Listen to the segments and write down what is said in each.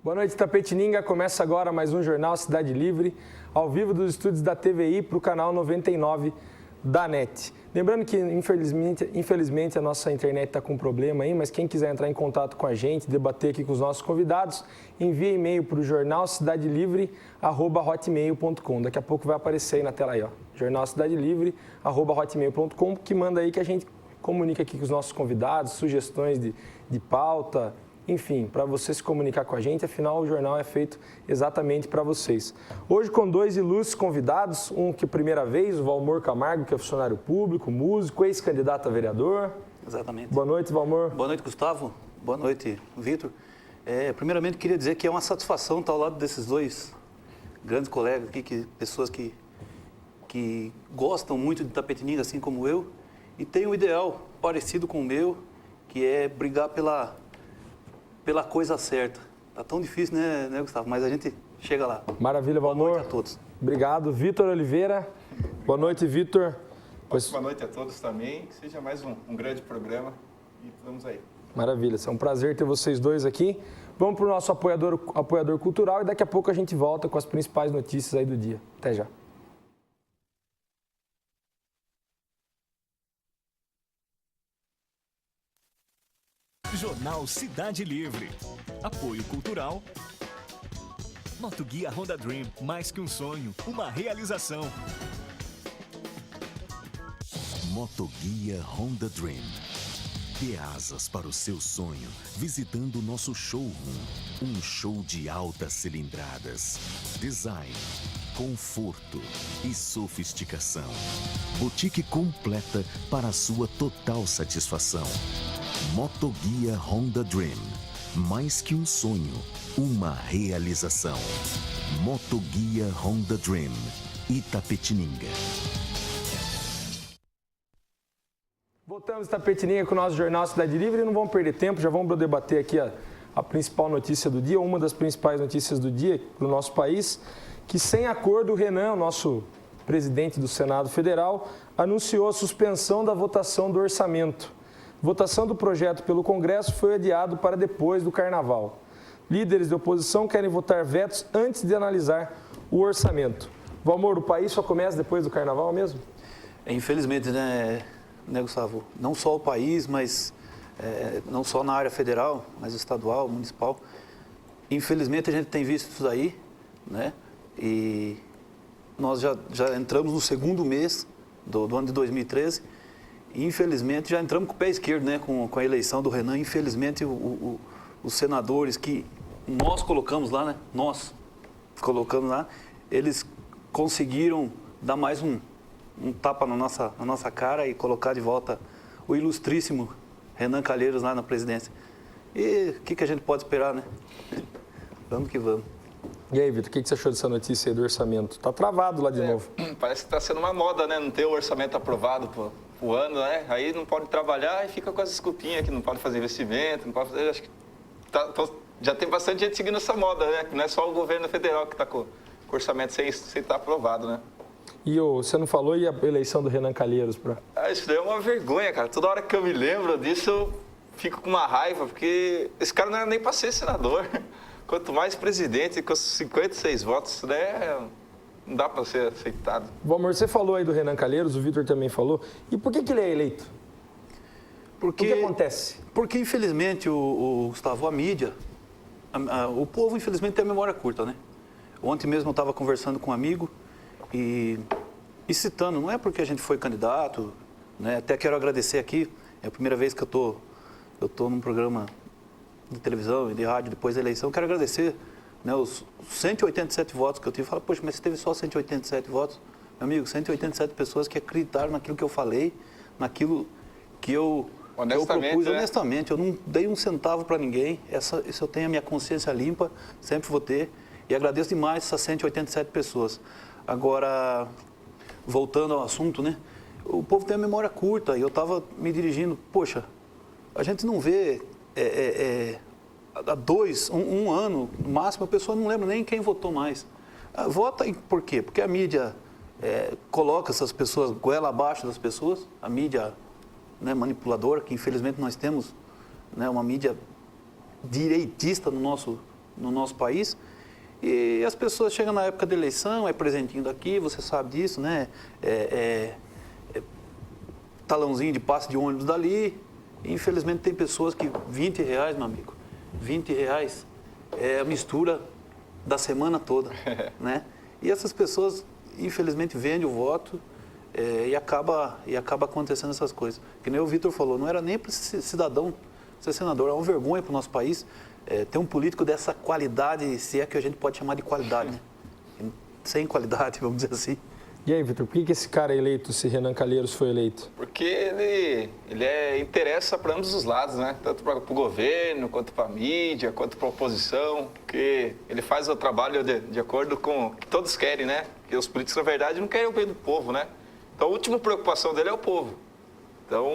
Boa noite, Itapetininga. Começa agora mais um Jornal Cidade Livre, ao vivo dos estúdios da TVI para o canal 99 da NET. Lembrando que, infelizmente, a nossa internet está com um problema aí, mas quem quiser entrar em contato com a gente, debater aqui com os nossos convidados, envie e-mail para o jornalcidadelivre@hotmail.com. Daqui a pouco vai aparecer aí na tela aí, ó, jornalcidadelivre@hotmail.com, que manda aí que a gente comunica aqui com os nossos convidados, sugestões de pauta, enfim, para você se comunicar com a gente, afinal o jornal é feito exatamente para vocês. Hoje com dois ilustres convidados, um que primeira vez, o Valmor Camargo, que é funcionário público, músico, ex-candidato a vereador. Exatamente. Boa noite, Valmor. Boa noite, Gustavo. Boa noite, Vitor. Primeiramente, queria dizer que é uma satisfação estar ao lado desses dois grandes colegas aqui, pessoas que gostam muito de Itapetininga, assim como eu, e têm um ideal parecido com o meu, que é brigar pela coisa certa. Tá tão difícil, né, Gustavo? Mas a gente chega lá. Maravilha, Valmor. Boa noite a todos. Obrigado. Vitor Oliveira. Boa noite, Vitor. Boa noite a todos também. Que seja mais um grande programa e vamos aí. Maravilha. É um prazer ter vocês dois aqui. Vamos para o nosso apoiador cultural e daqui a pouco a gente volta com as principais notícias aí do dia. Até já. Jornal Cidade Livre. Apoio cultural. Moto Guia Honda Dream, mais que um sonho, uma realização. Moto Guia Honda Dream. Dê asas para o seu sonho, visitando nosso showroom. Um show de altas cilindradas. Design, conforto e sofisticação. Boutique completa para a sua total satisfação. Moto Guia Honda Dream. Mais que um sonho, uma realização. Moto Guia Honda Dream. Itapetininga. Voltamos, Itapetininga, com o nosso Jornal Cidade Livre e não vamos perder tempo, já vamos debater aqui a principal notícia do dia, uma das principais notícias do dia do nosso país, que sem acordo o Renan, o nosso presidente do Senado Federal, anunciou a suspensão da votação do orçamento. Votação do projeto pelo Congresso foi adiado para depois do Carnaval. Líderes de oposição querem votar vetos antes de analisar o orçamento. Valmor, o país só começa depois do Carnaval mesmo? Infelizmente, né, Gustavo? Não só o país, mas não só na área federal, mas estadual, municipal. Infelizmente, a gente tem visto isso daí, né? E nós já entramos no segundo mês do ano de 2013. Infelizmente, já entramos com o pé esquerdo, né, com a eleição do Renan. Infelizmente, os senadores que nós colocamos lá, né, eles conseguiram dar mais um tapa na nossa cara e colocar de volta o ilustríssimo Renan Calheiros lá na presidência. E o que a gente pode esperar, né? Vamos que vamos. E aí, Vitor, o que você achou dessa notícia aí do orçamento? Está travado lá de novo. Parece que está sendo uma moda, né? Não ter o orçamento aprovado o ano, né? Aí não pode trabalhar e fica com as desculpinhas que não pode fazer investimento, não pode fazer... Acho que já tem bastante gente seguindo essa moda, né? Não é só o governo federal que está com o orçamento sem estar aprovado, né? E você não falou e a eleição do Renan Calheiros? Isso daí é uma vergonha, cara. Toda hora que eu me lembro disso, eu fico com uma raiva, porque esse cara não era nem para ser senador. Quanto mais presidente, com 56 votos, isso daí não dá para ser aceitado. Valmor, você falou aí do Renan Calheiros, o Vitor também falou. E por que ele é eleito? O que acontece? Porque, infelizmente, Gustavo, a mídia, o povo, infelizmente, tem a memória curta, né? Ontem mesmo eu estava conversando com um amigo e citando, não é porque a gente foi candidato, né? Até quero agradecer aqui, é a primeira vez que eu tô num programa de televisão e de rádio depois da eleição. Quero agradecer, né, os 187 votos que eu tive. Fala, poxa, mas você teve só 187 votos? Meu amigo, 187 pessoas que acreditaram naquilo que eu falei, naquilo que eu propus, né? Honestamente. Eu não dei um centavo para ninguém. Isso eu tenho a minha consciência limpa, sempre vou ter. E agradeço demais essas 187 pessoas. Agora, voltando ao assunto, né? O povo tem a memória curta e eu estava me dirigindo, poxa, a gente não vê... há um ano, no máximo, a pessoa não lembra nem quem votou mais. Vota por quê? Porque a mídia coloca essas pessoas goela abaixo das pessoas, a mídia, né, manipuladora, que infelizmente nós temos, né, uma mídia direitista no no nosso país. E as pessoas chegam na época da eleição, é presentinho daqui, você sabe disso, né? Talãozinho de passe de ônibus dali. E, infelizmente tem pessoas que R$20, meu amigo, R$20 é a mistura da semana toda, né? E essas pessoas, infelizmente, vendem o voto e acaba acontecendo essas coisas. Que nem o Vitor falou, não era nem para esse cidadão ser senador, é uma vergonha para o nosso país ter um político dessa qualidade, se é que a gente pode chamar de qualidade, né? Sem qualidade, vamos dizer assim. E aí, Vitor, por que esse cara é eleito, se Renan Calheiros foi eleito? Porque ele interessa para ambos os lados, né? Tanto para o governo, quanto para a mídia, quanto para a oposição, porque ele faz o trabalho de acordo com o que todos querem, né? Porque os políticos, na verdade, não querem o bem do povo, né? Então, a última preocupação dele é o povo. Então,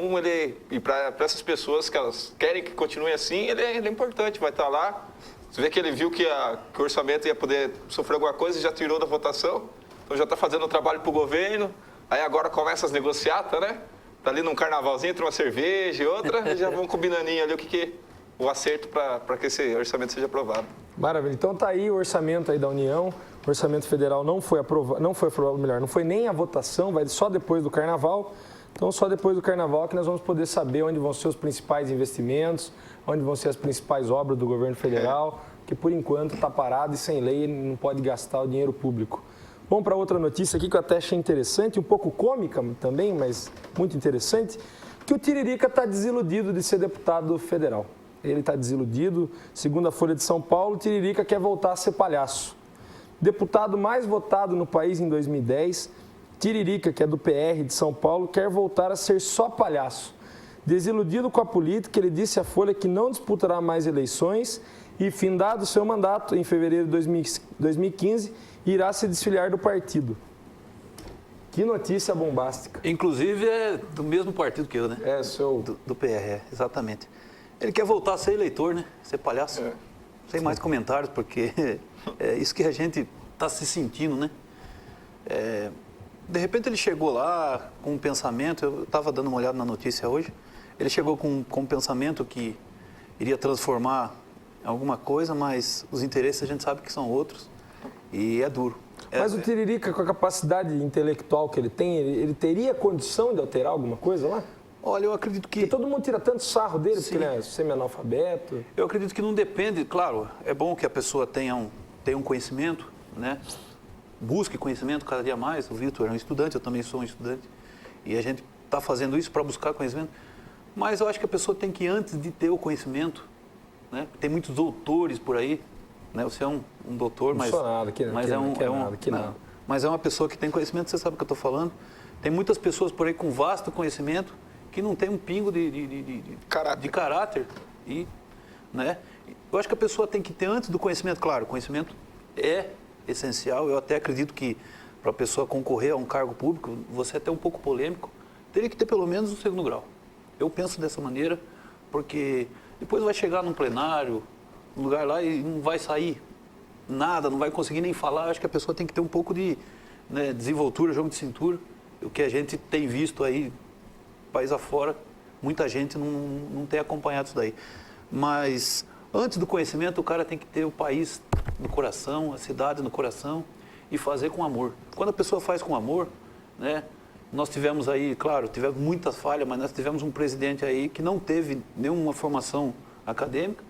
e para essas pessoas que elas querem que continue assim, ele é importante, vai estar lá. Você vê que ele viu que o orçamento ia poder sofrer alguma coisa e já tirou da votação. Então, já está fazendo o trabalho para o governo. Aí agora começa as negociatas, né? Está ali num carnavalzinho, entre uma cerveja e outra, e já vão combinaninho ali o acerto para que esse orçamento seja aprovado. Maravilha. Então tá aí o orçamento aí da União. O orçamento federal não foi aprovado, não foi nem a votação, vai só depois do carnaval. Então, só depois do carnaval que nós vamos poder saber onde vão ser os principais investimentos, onde vão ser as principais obras do governo federal, que por enquanto está parado e sem lei, não pode gastar o dinheiro público. Vamos para outra notícia aqui que eu até achei interessante, um pouco cômica também, mas muito interessante, que o Tiririca está desiludido de ser deputado federal. Ele está desiludido. Segundo a Folha de São Paulo, o Tiririca quer voltar a ser palhaço. Deputado mais votado no país em 2010, Tiririca, que é do PR de São Paulo, quer voltar a ser só palhaço. Desiludido com a política, ele disse à Folha que não disputará mais eleições e, findado seu mandato, em fevereiro de 2015, irá se desfiliar do partido. Que notícia bombástica. Inclusive é do mesmo partido que eu, né? Do PR, exatamente. Ele quer voltar a ser eleitor, né? Ser palhaço. Sem mais comentários, porque é isso que a gente está se sentindo, né? De repente ele chegou lá com um pensamento, eu estava dando uma olhada na notícia hoje, ele chegou com um pensamento que iria transformar alguma coisa, mas os interesses a gente sabe que são outros e é duro. Mas o Tiririca, com a capacidade intelectual que ele tem, ele teria condição de alterar alguma coisa lá? Olha, eu acredito que... Porque todo mundo tira tanto sarro dele, Sim. porque ele é semi-analfabeto. Eu acredito que não depende, claro, é bom que a pessoa tenha um conhecimento, né? Busque conhecimento cada dia mais. O Vitor é um estudante, eu também sou um estudante. E a gente está fazendo isso para buscar conhecimento. Mas eu acho que a pessoa tem que, antes de ter o conhecimento, né? Tem muitos doutores por aí, né? Você é um doutor, mas... Não sou nada, mas é uma pessoa que tem conhecimento, você sabe o que eu estou falando. Tem muitas pessoas por aí com vasto conhecimento que não tem um pingo de caráter. E, né? Eu acho que a pessoa tem que ter, antes do conhecimento, claro, o conhecimento é essencial. Eu até acredito que para a pessoa concorrer a um cargo público, você é até um pouco polêmico, teria que ter pelo menos o 2º grau. Eu penso dessa maneira, porque depois vai chegar num plenário, num lugar lá e não vai sair nada, não vai conseguir nem falar. Acho que a pessoa tem que ter um pouco de desenvoltura, jogo de cintura. O que a gente tem visto aí, país afora, muita gente não tem acompanhado isso daí. Mas antes do conhecimento, o cara tem que ter o país no coração, a cidade no coração e fazer com amor. Quando a pessoa faz com amor, né? Nós tivemos aí, claro, tivemos muitas falhas, mas nós tivemos um presidente aí que não teve nenhuma formação acadêmica,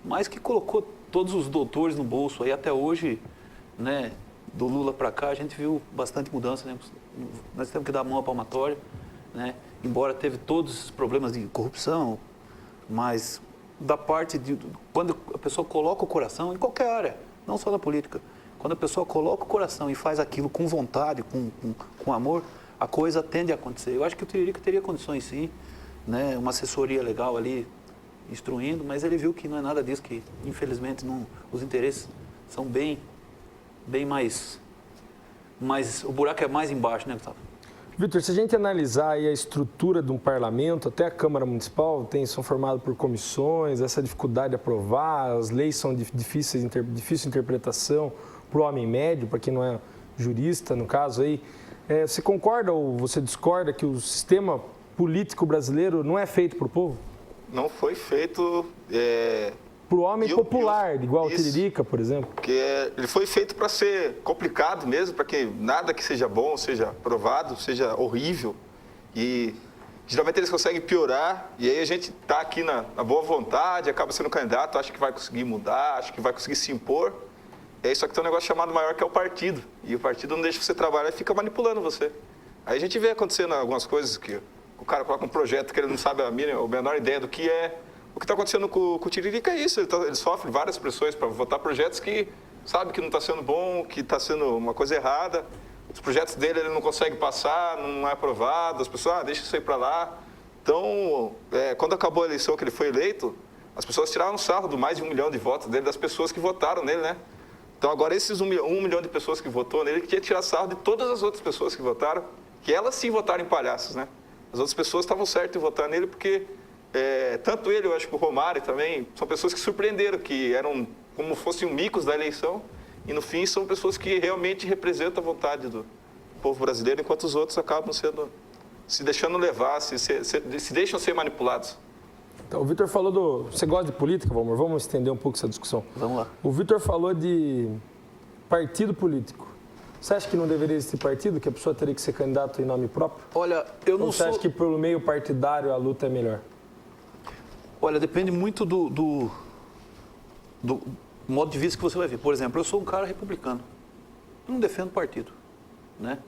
mas que colocou todos os doutores no bolso aí. Até hoje, né, do Lula para cá, a gente viu bastante mudança, né? Nós temos que dar a mão à palmatória, né? Embora teve todos esses problemas de corrupção, mas da parte de quando a pessoa coloca o coração, em qualquer área, não só na política, quando a pessoa coloca o coração e faz aquilo com vontade, com amor, a coisa tende a acontecer. Eu acho que o Tiririca teria condições, sim, né? Uma assessoria legal ali, instruindo, mas ele viu que não é nada disso, que infelizmente os interesses são bem mais, o buraco é mais embaixo, né, Gustavo? Vitor, se a gente analisar aí a estrutura de um parlamento, até a Câmara Municipal são formados por comissões, essa dificuldade de aprovar, as leis são difícil interpretação para o homem médio, para quem não é jurista, no caso aí. Você concorda ou você discorda que o sistema político brasileiro não é feito para o povo? Não foi feito para o homem popular, igual o isso. Tiririca, por exemplo. Porque ele foi feito para ser complicado mesmo, para que nada que seja bom, seja aprovado, seja horrível. E geralmente eles conseguem piorar, e aí a gente está aqui na boa vontade, acaba sendo candidato, acha que vai conseguir mudar, acha que vai conseguir se impor. E aí só que tem um negócio chamado maior, que é o partido. E o partido não deixa você trabalhar e fica manipulando você. Aí a gente vê acontecendo algumas coisas que o cara coloca um projeto que ele não sabe a menor ideia do que é. O que está acontecendo com o Tiririca é isso, ele sofre várias pressões para votar projetos que sabe que não está sendo bom, que está sendo uma coisa errada. Os projetos dele ele não consegue passar, não é aprovado, as pessoas, deixa isso aí para lá. Então, quando acabou a eleição que ele foi eleito, as pessoas tiraram sarro do mais de 1 milhão de votos dele, das pessoas que votaram nele, né? Então, agora, esses 1 milhão de pessoas que votou nele, ele queria tirar sarro de todas as outras pessoas que votaram, que elas sim votaram em palhaços, né? As outras pessoas estavam certas em votar nele porque, tanto ele, eu acho que o Romário também, são pessoas que surpreenderam, que eram como fossem micos da eleição, e no fim são pessoas que realmente representam a vontade do povo brasileiro, enquanto os outros acabam se deixando levar, se deixam ser manipulados. Então, o Vitor falou Você gosta de política, Valmor? Vamos estender um pouco essa discussão. Vamos lá. O Vitor falou de partido político. Você acha que não deveria existir partido, que a pessoa teria que ser candidato em nome próprio? Olha, eu não Ou você acha que pelo meio partidário a luta é melhor? Olha, depende muito do modo de vista que você vai ver. Por exemplo, eu sou um cara republicano. Eu não defendo partido, né?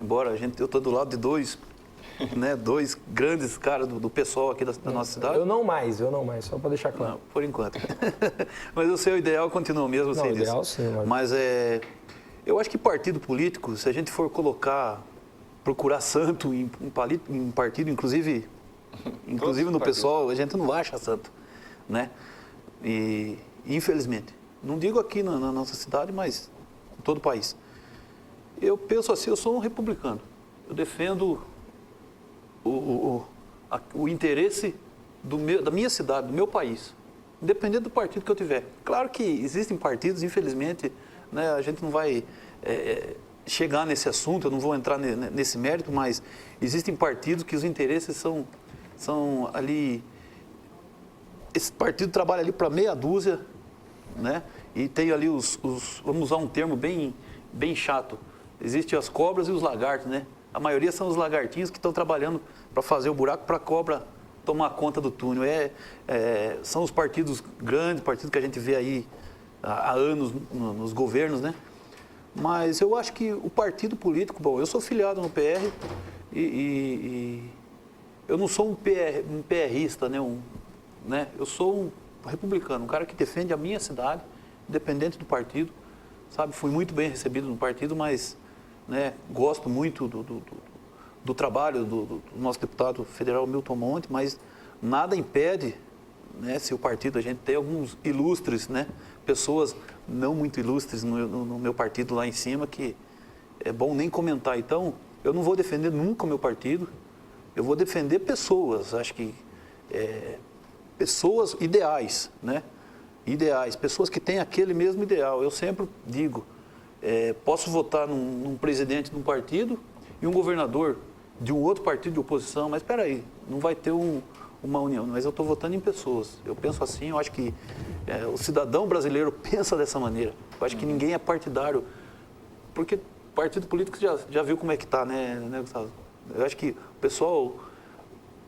Embora eu estou do lado de dois grandes caras do pessoal aqui da nossa cidade. Eu não mais, só para deixar claro. Não, por enquanto. Mas o seu ideal continua o mesmo, não, o ideal sim. Mas eu acho que partido político, se a gente for procurar santo em partido, inclusive no pessoal, a gente não acha santo, né? E infelizmente, não digo aqui na nossa cidade, mas em todo o país. Eu penso assim, eu sou um republicano. Eu defendo o interesse da minha cidade, do meu país, independente do partido que eu tiver. Claro que existem partidos, infelizmente, né, a gente não vai chegar nesse assunto, eu não vou entrar nesse mérito, mas existem partidos que os interesses são ali... Esse partido trabalha ali para meia dúzia, né? E tem ali vamos usar um termo bem chato, existem as cobras e os lagartos, né? A maioria são os lagartinhos que estão trabalhando para fazer o buraco para a cobra tomar conta do túnel. São os partidos grandes, partidos que a gente vê aí há anos nos governos, né? Mas eu acho que o partido político, bom, eu sou filiado no PR e eu não sou um PRista, né? Eu sou um republicano, um cara que defende a minha cidade, independente do partido, sabe? Fui muito bem recebido no partido, mas, né, gosto muito do trabalho do nosso deputado federal Milton Monte, mas nada impede, né, se o partido, a gente tem alguns ilustres, né, pessoas não muito ilustres no meu partido lá em cima, que é bom nem comentar. Então, eu não vou defender nunca o meu partido, eu vou defender pessoas, acho que pessoas ideais, né? Ideais, pessoas que têm aquele mesmo ideal. Eu sempre digo, posso votar num presidente de um partido e um governador de um outro partido de oposição, mas espera aí, não vai ter uma união, mas eu estou votando em pessoas. Eu penso assim, eu acho que o cidadão brasileiro pensa dessa maneira. Eu acho que ninguém é partidário, porque partido político já viu como é que está, né, Gustavo? Eu acho que o pessoal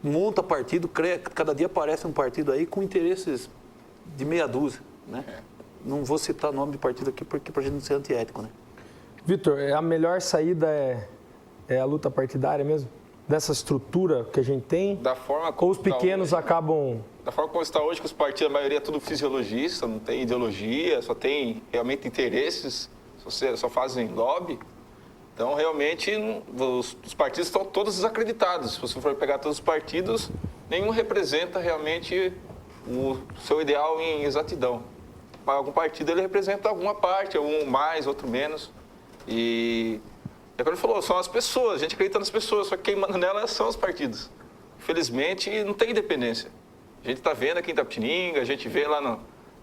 monta partido, cada dia aparece um partido aí com interesses de meia dúzia, né? Não vou citar nome de partido aqui porque para a gente não ser antiético, né? Vitor, a melhor saída é a luta partidária mesmo? Dessa estrutura que a gente tem? Da forma como ou os pequenos acabam... Da forma como está hoje, que os partidos, a maioria é tudo fisiologista, não tem ideologia, só tem realmente interesses, só fazem lobby. Então, realmente, os partidos estão todos desacreditados. Se você for pegar todos os partidos, nenhum representa realmente o seu ideal em exatidão. Mas algum partido ele representa alguma parte, um mais, outro menos. E é como ele falou, são as pessoas, a gente acredita nas pessoas, só que quem manda nelas são os partidos. Infelizmente, não tem independência. A gente está vendo aqui em Itapetininga, a gente vê lá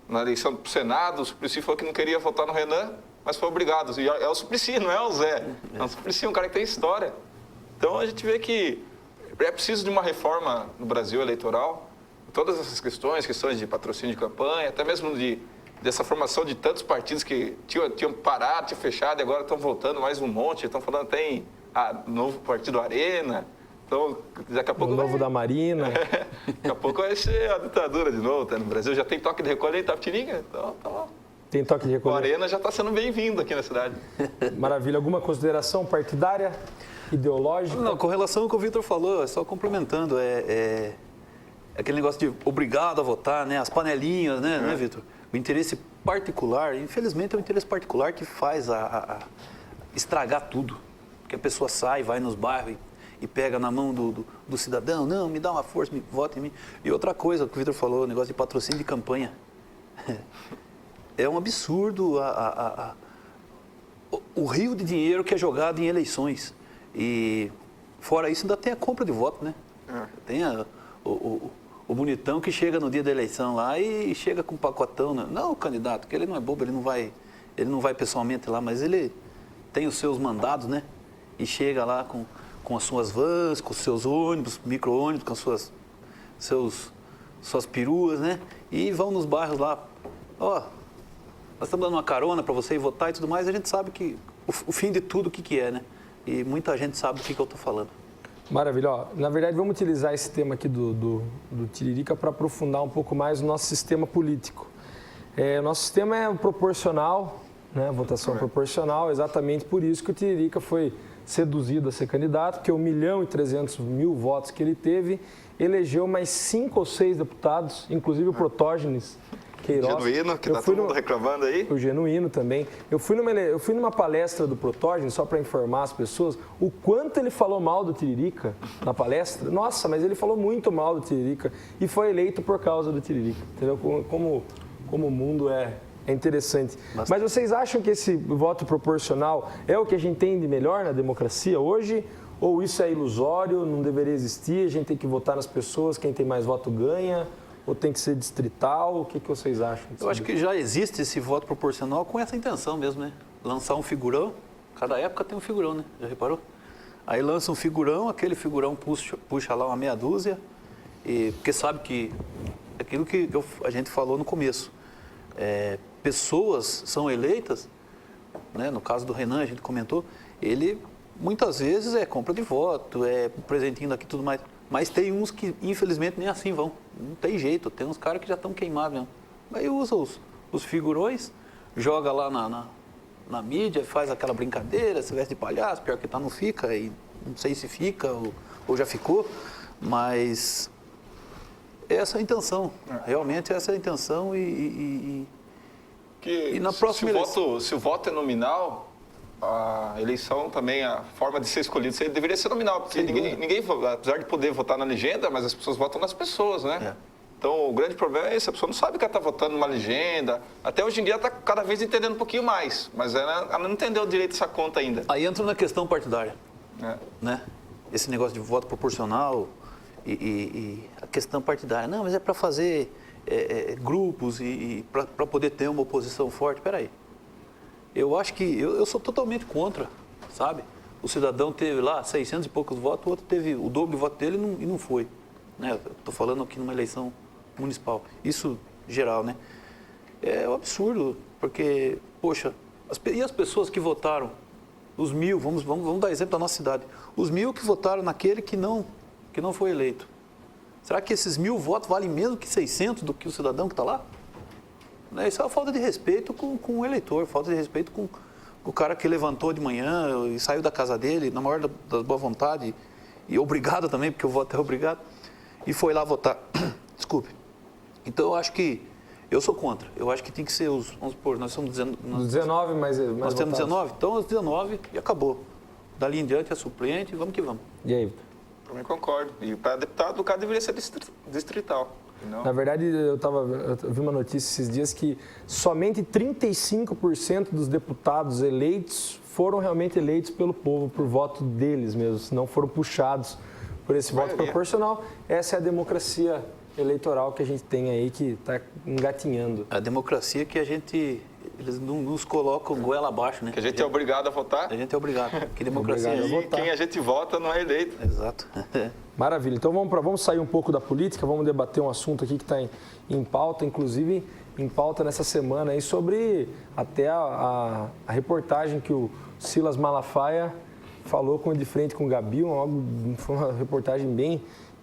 na eleição do Senado, o Suplicy falou que não queria votar no Renan, mas foi obrigado. E é o Suplicy, não é o Zé. É o Suplicy, um cara que tem história. Então a gente vê que é preciso de uma reforma no Brasil eleitoral. todas essas questões de patrocínio de campanha, até mesmo dessa formação de tantos partidos que tinham parado, tinham fechado e agora estão voltando mais um monte. Estão falando até em novo partido Arena. Então, daqui a pouco o novo da Marina. Daqui a pouco vai ser a ditadura de novo. Tá? No Brasil já tem toque de recolher em Itapetininga. Então, tá lá. Tem toque de recolher. O Arena já está sendo bem-vindo aqui na cidade. Maravilha. Alguma consideração partidária, ideológica? Não, com relação ao que o Vitor falou, é só complementando, aquele negócio de obrigado a votar, né? As panelinhas, né, Vitor? O interesse particular, infelizmente é o interesse particular que faz a estragar tudo. Porque a pessoa sai, vai nos bairros e pega na mão do cidadão, não, me dá uma força, vota em mim. E outra coisa que o Vitor falou, o negócio de patrocínio de campanha. É um absurdo o rio de dinheiro que é jogado em eleições. E fora isso ainda tem a compra de voto, né? Tem o bonitão que chega no dia da eleição lá e chega com um pacotão, né? Não o candidato, que ele não é bobo, ele não vai pessoalmente lá, mas ele tem os seus mandados, né? E chega lá com as suas vans, com os seus ônibus, micro-ônibus, com as suas peruas, né? E vão nos bairros lá, ó, nós estamos dando uma carona para você ir votar e tudo mais, a gente sabe que o fim de tudo o que é, né? E muita gente sabe do que eu estou falando. Maravilha. Ó, na verdade, vamos utilizar esse tema aqui do Tiririca para aprofundar um pouco mais o nosso sistema político. O nosso sistema é proporcional, né? Votação proporcional, exatamente por isso que o Tiririca foi seduzido a ser candidato, porque 1.300.000 votos que ele teve, elegeu mais 5 ou 6 deputados, inclusive o Protógenes Queiroz. Genuíno, que está todo mundo reclamando aí. O Genuíno também. Eu fui numa palestra do Protógenes, só para informar as pessoas, o quanto ele falou mal do Tiririca na palestra. Nossa, mas ele falou muito mal do Tiririca e foi eleito por causa do Tiririca. Entendeu? Como o mundo é interessante. Bastante. Mas vocês acham que esse voto proporcional é o que a gente tem de melhor na democracia hoje? Ou isso é ilusório, não deveria existir, a gente tem que votar nas pessoas, quem tem mais voto ganha? Ou tem que ser distrital? O que vocês acham? Eu acho que já existe esse voto proporcional com essa intenção mesmo, né? Lançar um figurão, cada época tem um figurão, né? Já reparou? Aí lança um figurão, aquele figurão puxa lá uma meia dúzia, porque sabe que aquilo que a gente falou no começo, pessoas são eleitas, né? No caso do Renan, a gente comentou, ele muitas vezes é compra de voto, é presentinho daqui e tudo mais. Mas tem uns que, infelizmente, nem assim vão. Não tem jeito. Tem uns caras que já estão queimados mesmo. Aí usa os figurões, joga lá na mídia, faz aquela brincadeira, se veste de palhaço, pior que tá, não fica. E não sei se fica ou já ficou. Mas essa é a intenção. Realmente essa é a intenção e na próxima eleição... Se o voto é nominal... A eleição também, a forma de ser escolhido, deveria ser nominal, porque ninguém, apesar de poder votar na legenda, mas as pessoas votam nas pessoas, né? Então, o grande problema é esse, a pessoa não sabe que ela está votando numa legenda. Até hoje em dia ela está cada vez entendendo um pouquinho mais, mas ela não entendeu direito essa conta ainda. Aí entra na questão partidária, né? Esse negócio de voto proporcional e a questão partidária. Não, mas é para fazer grupos e para poder ter uma oposição forte. Espera aí. Eu acho que eu sou totalmente contra, sabe? O cidadão teve lá 600 e poucos votos, o outro teve o dobro de voto dele e não foi. Né? Estou falando aqui numa eleição municipal. Isso geral, né? É um absurdo, porque, poxa, e as pessoas que votaram, os 1.000, vamos dar exemplo da nossa cidade, os 1.000 que votaram naquele que não foi eleito. Será que esses 1.000 votos valem menos que 600 do que o cidadão que está lá? Isso é uma falta de respeito com o eleitor, falta de respeito com o cara que levantou de manhã e saiu da casa dele, na maior das boas vontades, e obrigado também, porque o voto é obrigado, e foi lá votar. Desculpe. Então, eu acho que eu sou contra. Eu acho que tem que ser vamos supor, nós somos 19, mas nós temos 19, então os 19 e acabou. Dali em diante é suplente, vamos que vamos. E aí? Também concordo. E para deputado, o cara deveria ser distrital. Não. Na verdade, eu vi uma notícia esses dias que somente 35% dos deputados eleitos foram realmente eleitos pelo povo, por voto deles mesmos, não foram puxados por esse voto proporcional. Essa é a democracia eleitoral que a gente tem aí, que está engatinhando. A democracia que a gente eles não nos colocam goela abaixo, né? Que a gente é obrigado a votar. A gente é obrigado. Que democracia é Obrigado a essa? E votar. quem a gente vota não é eleito. Exato. Maravilha. Então vamos sair um pouco da política, vamos debater um assunto aqui que está em pauta, inclusive em pauta nessa semana aí sobre até a reportagem que o Silas Malafaia falou de frente com o Gabi, foi uma reportagem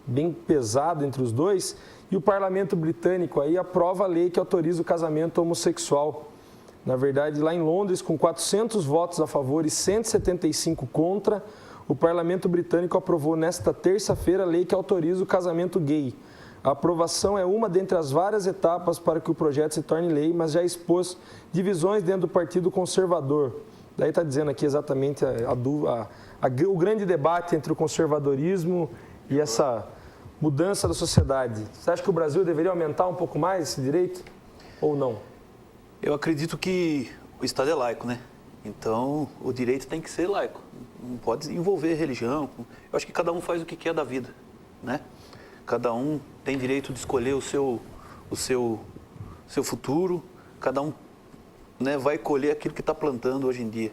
bem pesada entre os dois. E o parlamento britânico aí aprova a lei que autoriza o casamento homossexual. Na verdade, lá em Londres, com 400 votos a favor e 175 contra, o parlamento britânico aprovou nesta terça-feira a lei que autoriza o casamento gay. A aprovação é uma dentre as várias etapas para que o projeto se torne lei, mas já expôs divisões dentro do Partido Conservador. Daí está dizendo aqui exatamente o grande debate entre o conservadorismo e essa mudança da sociedade. Você acha que o Brasil deveria aumentar um pouco mais esse direito ou não? Eu acredito que o Estado é laico, né? Então, o direito tem que ser laico. Não pode envolver religião. Eu acho que cada um faz o que quer da vida, né? Cada um tem direito de escolher o seu futuro. Cada um, né, vai colher aquilo que está plantando hoje em dia.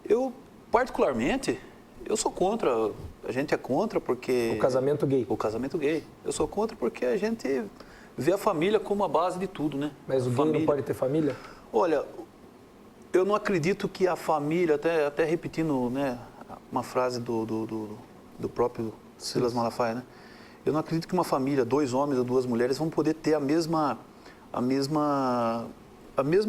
Eu, particularmente, eu sou contra. A gente é contra porque... O casamento gay. O casamento gay. Eu sou contra porque a gente vê a família como a base de tudo, né? Mas o gay família. não pode ter família? Olha, eu não acredito que a família, até repetindo, né, uma frase do próprio Silas Malafaia, né? Eu não acredito que uma família, 2 homens ou 2 mulheres, vão poder ter a mesma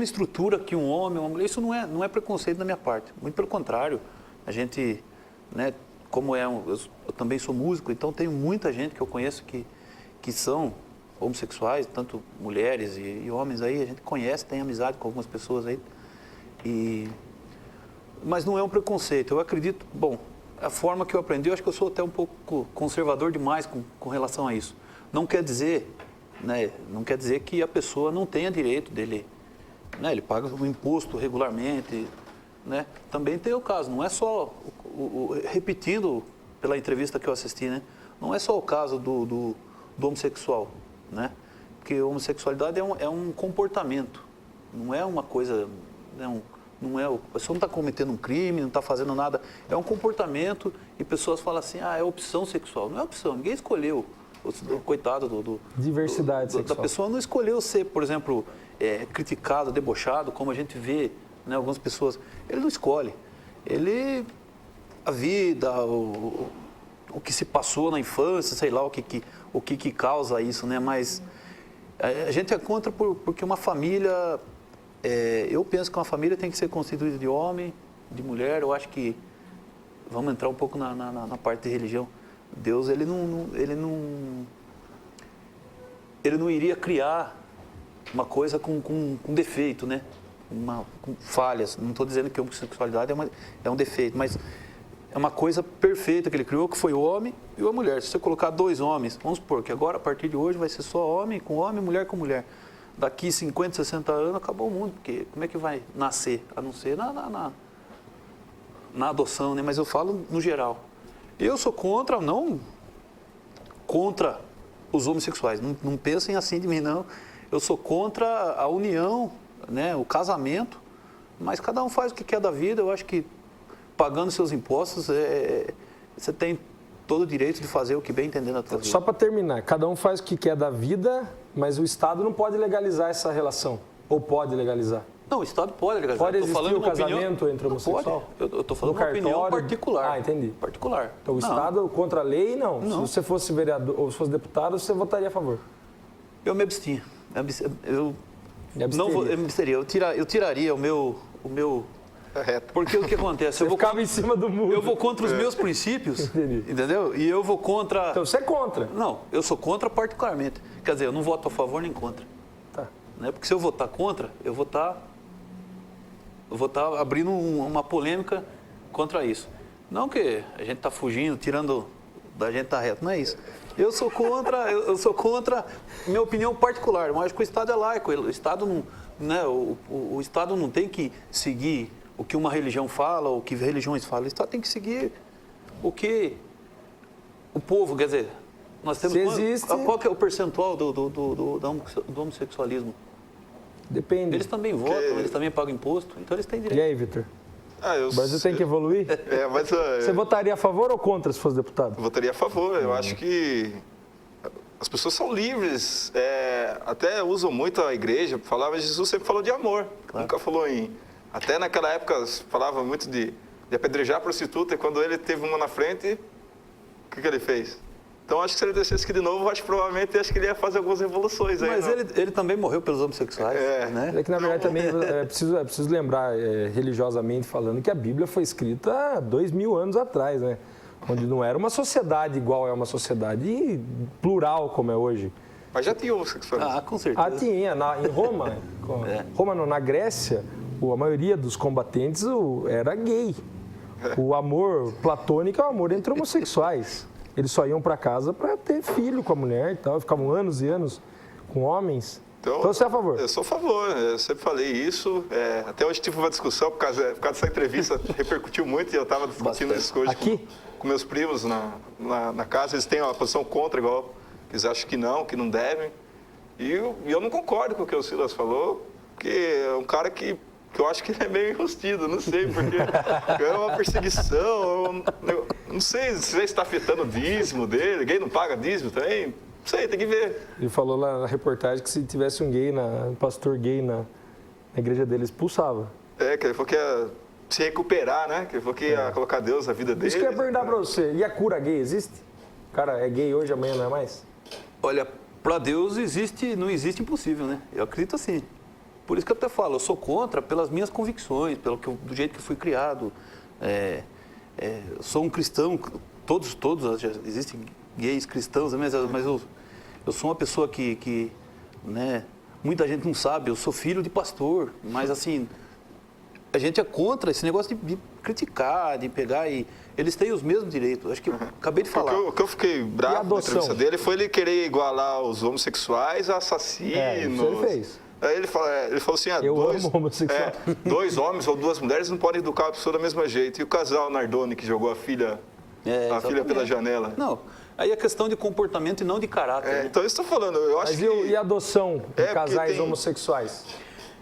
estrutura que um homem ou uma mulher. Isso não é preconceito da minha parte. Muito pelo contrário. A gente, né, eu também sou músico, então tenho muita gente que eu conheço que são homossexuais, tanto mulheres e homens aí. A gente conhece, tem amizade com algumas pessoas aí. Mas não é um preconceito. Eu acredito, a forma que eu aprendi, eu acho que eu sou até um pouco conservador demais com relação a isso. Não quer dizer, né, que a pessoa não tenha direito dele, né, ele paga o imposto regularmente, né? Também tem o caso, não é só, repetindo pela entrevista que eu assisti, né, não é só o caso do homossexual, né? Porque a homossexualidade é um comportamento, não é uma coisa, a pessoa não está cometendo um crime, não está fazendo nada, é um comportamento e pessoas falam assim, é opção sexual. Não é opção, ninguém escolheu, coitado Diversidade da sexual. pessoa não escolheu ser, por exemplo, criticado, debochado, como a gente vê, né, algumas pessoas. Ele não escolhe. A vida, o que se passou na infância, sei lá o que causa isso, né? Mas a gente é contra porque uma família... eu penso que uma família tem que ser constituída de homem, de mulher. Eu acho que, vamos entrar um pouco na parte de religião, Deus ele não iria criar uma coisa com defeito, né? Com falhas. Não estou dizendo que a homossexualidade é um defeito, mas é uma coisa perfeita que ele criou, que foi o homem e a mulher. Se você colocar 2 homens, vamos supor que agora, a partir de hoje, vai ser só homem, mulher com mulher. Daqui 50, 60 anos, acabou o mundo, porque como é que vai nascer? A não ser na adoção, né? Mas eu falo no geral. Eu sou não contra os homossexuais, não pensem assim de mim, não. Eu sou contra a união, né? O casamento, mas cada um faz o que quer da vida. Eu acho que pagando seus impostos, você tem todo o direito de fazer o que bem entender na tua vida. Só para terminar, cada um faz o que quer da vida, mas o Estado não pode legalizar essa relação. Ou pode legalizar? Não, o Estado pode legalizar. Pode existir o casamento entre homossexual? Pode. Eu estou falando uma opinião particular. Ah, entendi. Particular. Então o Estado contra a lei, não. Não. Se você fosse vereador ou se fosse deputado, você votaria a favor? Eu me abstinha. Eu Me absteria. Eu tiraria o meu... Reto. Porque o que acontece? Você ficava em cima do muro. Eu vou contra os meus princípios, Entendi. entendeu? E eu vou contra... Então você é contra. Não, eu sou contra particularmente. Quer dizer, eu não voto a favor nem contra. Tá. Né? Porque se eu votar contra, eu vou estar abrindo uma polêmica contra isso. Não que a gente está fugindo, tirando da gente tá reto, não é isso. Eu sou contra minha opinião particular. Eu acho que o Estado é laico. O Estado não, né, o Estado não tem que seguir o que uma religião fala, ou o que religiões falam. O Estado tem que seguir o que o povo, quer dizer, nós temos... Se existe... Qual que é o percentual do homossexualismo? Depende. Eles também votam, eles também pagam imposto, então eles têm E direito. aí, Vitor? Eu O Brasil tem que evoluir? mas Você votaria a favor ou contra se fosse deputado? eu votaria a favor. Eu acho que as pessoas são livres, até usam muito a igreja para falar, mas Jesus sempre falou de amor. Nunca falou em... Até naquela época falava muito de apedrejar a prostituta, e quando ele teve uma na frente, o que ele fez? Então acho que se ele descesse aqui de novo, provavelmente ele ia fazer algumas revoluções aí. Mas ele também morreu pelos homossexuais, né? É que, na verdade, também é preciso lembrar, religiosamente falando, que a Bíblia foi escrita há 2000 anos atrás, né? Onde não era uma sociedade igual é uma sociedade plural como é hoje. Mas já tinha homossexuais. Com certeza. Tinha. Em Roma, Roma não, na Grécia, a maioria dos combatentes era gay. O amor platônico é o amor entre homossexuais. Eles só iam para casa para ter filho com a mulher e tal, ficavam anos e anos com homens. Então você é a favor? Eu sou a favor, eu sempre falei isso. Até hoje tive uma discussão, por causa dessa entrevista, repercutiu muito, e eu estava discutindo isso hoje com meus primos na casa. Eles têm uma posição contra, igual, eles acham que não devem. E eu não concordo com o que o Silas falou, porque é um cara que eu acho que ele é meio enrustido, não sei, porque é uma perseguição, não sei se está afetando o dízimo dele, gay não paga dízimo também, não sei, tem que ver. Ele falou lá na reportagem que se tivesse um pastor gay na igreja dele, expulsava. Que ele falou que ia se recuperar, né, que ele falou que ia colocar Deus na vida dele. Isso que eu ia perguntar para você, e a cura gay existe? O cara é gay hoje, amanhã não é mais? Olha, para Deus não existe impossível, né? Eu acredito assim. Por isso que eu até falo, eu sou contra pelas minhas convicções, do jeito que eu fui criado. Sou um cristão, todos existem gays cristãos, mas eu sou uma pessoa que né, muita gente não sabe, eu sou filho de pastor, mas assim, a gente é contra esse negócio de criticar, de pegar e... Eles têm os mesmos direitos, acho que eu acabei de falar. O que eu fiquei bravo na entrevista dele foi ele querer igualar os homossexuais a assassinos. Isso ele fez. Aí ele falou assim, dois homens ou duas mulheres não podem educar a pessoa da mesma jeito. E o casal Nardoni que jogou a filha pela janela. Não, aí é questão de comportamento e não de caráter. Né? Então, eu estou falando, eu acho E a adoção de casais homossexuais?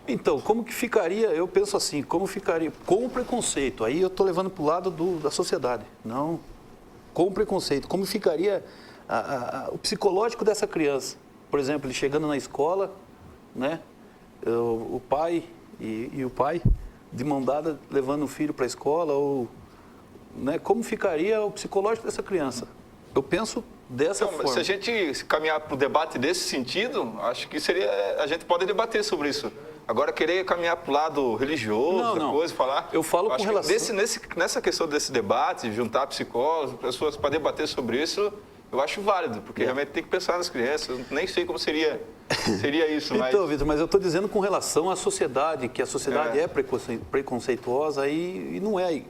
Então, como que ficaria, eu penso assim, como ficaria com o preconceito? Aí eu estou levando para o lado da sociedade, não com o preconceito. Como ficaria o psicológico dessa criança? Por exemplo, ele chegando na escola, né? O pai e o pai de mão dada levando o filho para a escola, ou, né? Como ficaria o psicológico dessa criança? Eu penso dessa forma. Se a gente caminhar para o debate desse sentido, acho que a gente pode debater sobre isso. Agora, querer caminhar para o lado religioso, falar... Eu falo com relação... Nessa questão desse debate, juntar psicólogos, pessoas para debater sobre isso, eu acho válido, porque realmente tem que pensar nas crianças. Eu nem sei como seria isso, mas... Então, Vitor, mas eu estou dizendo com relação à sociedade, que a sociedade é preconceituosa e não é